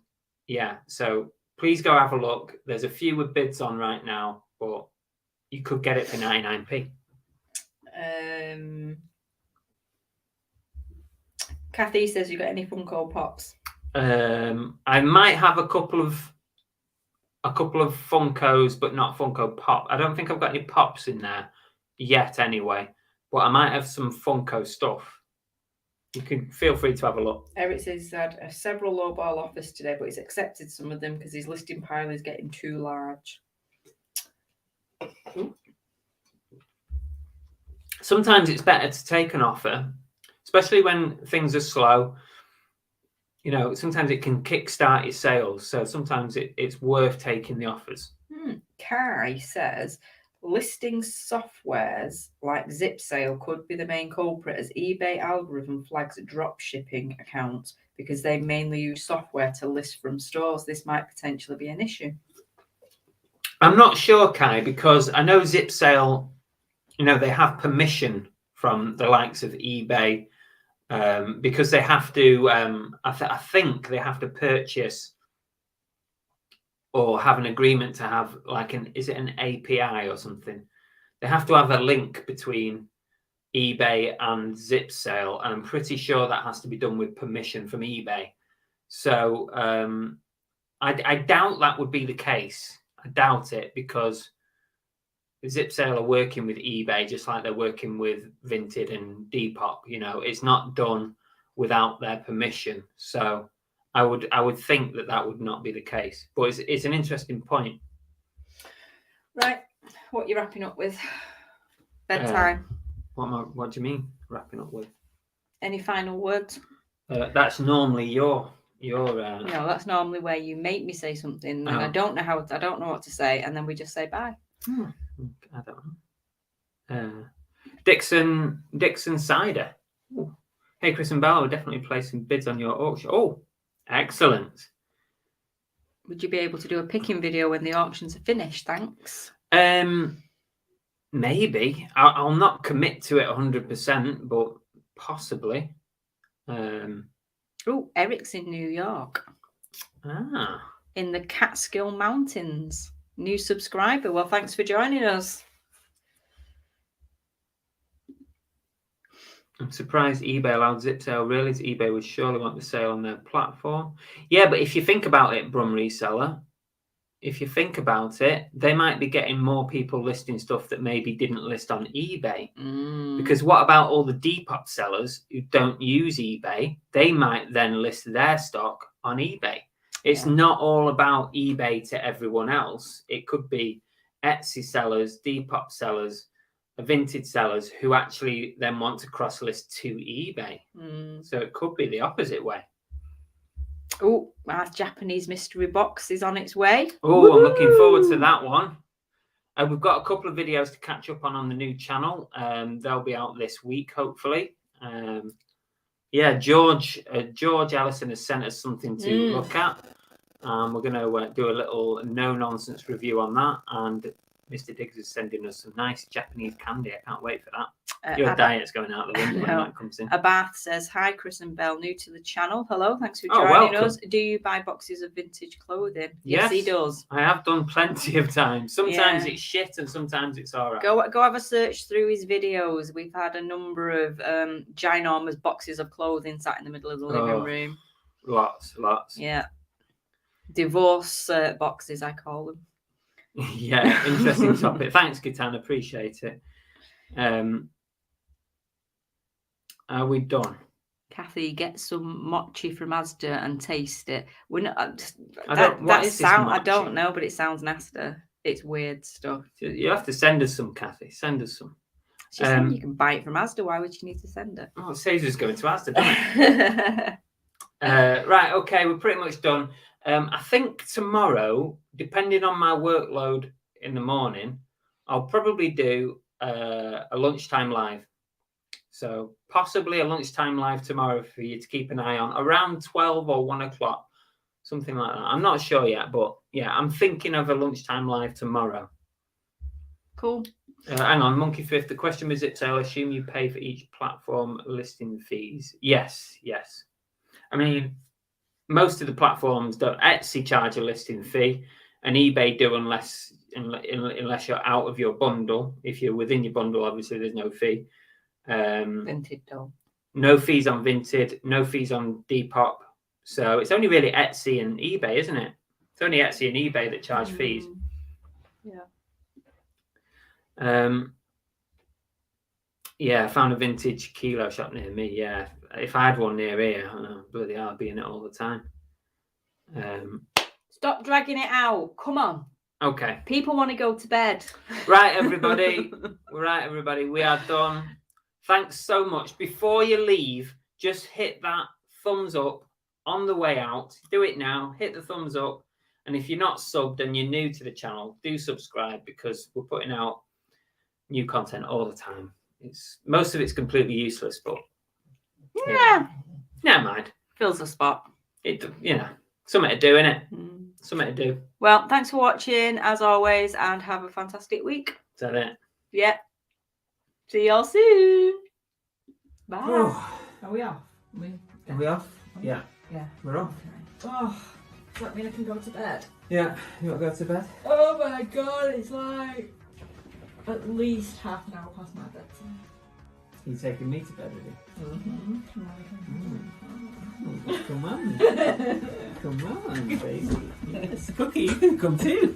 yeah, so please go have a look. There's a few with bids on right now, but you could get it for 99p. Kathy says, you got any Funko Pops? I might have a couple of Funkos, but not Funko Pop. I don't think I've got any Pops in there yet anyway, but I might have some Funko stuff. You can feel free to have a look. Eric says he's had several lowball offers today, but he's accepted some of them because his listing pile is getting too large. Sometimes it's better to take an offer, especially when things are slow. You know, sometimes it can kickstart your sales. So sometimes it's worth taking the offers. Kai says listing softwares like Zip Sale could be the main culprit, as eBay algorithm flags drop shipping accounts because they mainly use software to list from stores. This might potentially be an issue. I'm not sure, Kai, because I know Zip Sale, you know, they have permission from the likes of eBay because they have to. I think they have to purchase or have an agreement to have like is it an API or something? They have to have a link between eBay and Zip Sale, and I'm pretty sure that has to be done with permission from eBay. So I doubt that would be the case. I doubt it, because Zip Sale are working with eBay just like they're working with Vinted and Depop. You know, it's not done without their permission. So I would think that would not be the case. But it's an interesting point. Right, what are you wrapping up with? Bedtime. What do you mean wrapping up with? Any final words? That's normally your. No, that's normally where you make me say something, and I don't know what to say, and then we just say bye. I don't know. Dixon Cider. Ooh. Hey, Chris and Bella, we'll definitely place some bids on your auction. Oh, excellent. Would you be able to do a picking video when the auctions are finished? Thanks. Maybe. I'll not commit to it 100%, but possibly. Oh, Eric's in New York. In the Catskill Mountains. New subscriber. Well, thanks for joining us. I'm surprised eBay allowed Zip Sale. Really, eBay would surely want the sale on their platform. Yeah, but if you think about it, Brum Reseller, if you think about it, they might be getting more people listing stuff that maybe didn't list on eBay. Because what about all the Depop sellers who don't use eBay? They might then list their stock on eBay. It's not all about eBay to everyone else. It could be Etsy sellers, Depop sellers, Vinted sellers who actually then want to cross list to eBay. So it could be the opposite way. Oh, our Japanese mystery box is on its way. Oh, I'm looking forward to that one. We've got a couple of videos to catch up on the new channel. They'll be out this week, hopefully. George Ellison has sent us something to look at. We're going to do a little no-nonsense review on that. And Mr. Diggs is sending us some nice Japanese candy. I can't wait for that. Your diet's going out the window when that comes in. Abath says, hi, Chris and Belle, new to the channel. Hello, thanks for joining us. Do you buy boxes of vintage clothing? Yes, he does. I have done plenty of times. Sometimes it's shit and sometimes it's all right. Go have a search through his videos. We've had a number of ginormous boxes of clothing sat in the middle of the living room. Lots. Yeah. Divorce boxes, I call them. Yeah, interesting topic. Thanks, Gitan. Appreciate it. Are we done? Kathy, get some mochi from Asda and taste it. We're not. I don't know, but it sounds nasty. It's weird stuff. You have to send us some, Kathy. Send us some. She said you can buy it from Asda. Why would you need to send it? Oh, it saves us going to Asda, doesn't it? Right. Okay, we're pretty much done. I think tomorrow, depending on my workload in the morning, I'll probably do a lunchtime live. So possibly a lunchtime live tomorrow for you to keep an eye on around 12 or 1 o'clock, something like that. I'm not sure yet, but yeah, I'm thinking of a lunchtime live tomorrow. Cool. Hang on, Monkey Fifth. The question is, I'll assume you pay for each platform listing fees. Yes. I mean, most of the platforms don't. Etsy charge a listing fee, and eBay do unless you're out of your bundle. If you're within your bundle, obviously there's no fee. Vinted don't. No fees on Vinted, no fees on Depop. So it's only really Etsy and eBay, isn't it? It's only Etsy and eBay that charge fees. Yeah. I found a vintage kilo shop near me. Yeah, if I had one near here, bloody hell, I'd be in it all the time. Stop dragging it out. Come on. Okay. People want to go to bed. Right, everybody. We are done. Thanks so much. Before you leave, just hit that thumbs up on the way out. Do it now. Hit the thumbs up. And if you're not subbed and you're new to the channel, do subscribe, because we're putting out new content all the time. Most of it's completely useless, but never mind. Fills the spot. Something to do, innit? Something to do. Well, thanks for watching as always, and have a fantastic week. Is that it? Yeah. See y'all soon. Bye. Are we off? Are we off? Yeah. Yeah. We're off. Okay. Oh, does that mean I can go to bed? Yeah. You want to go to bed? Oh my god, it's like at least half an hour past my bedtime. You taking me to bed with you? Mm-hmm. Come on. Come on, baby. Yes. Cookie, you can come too.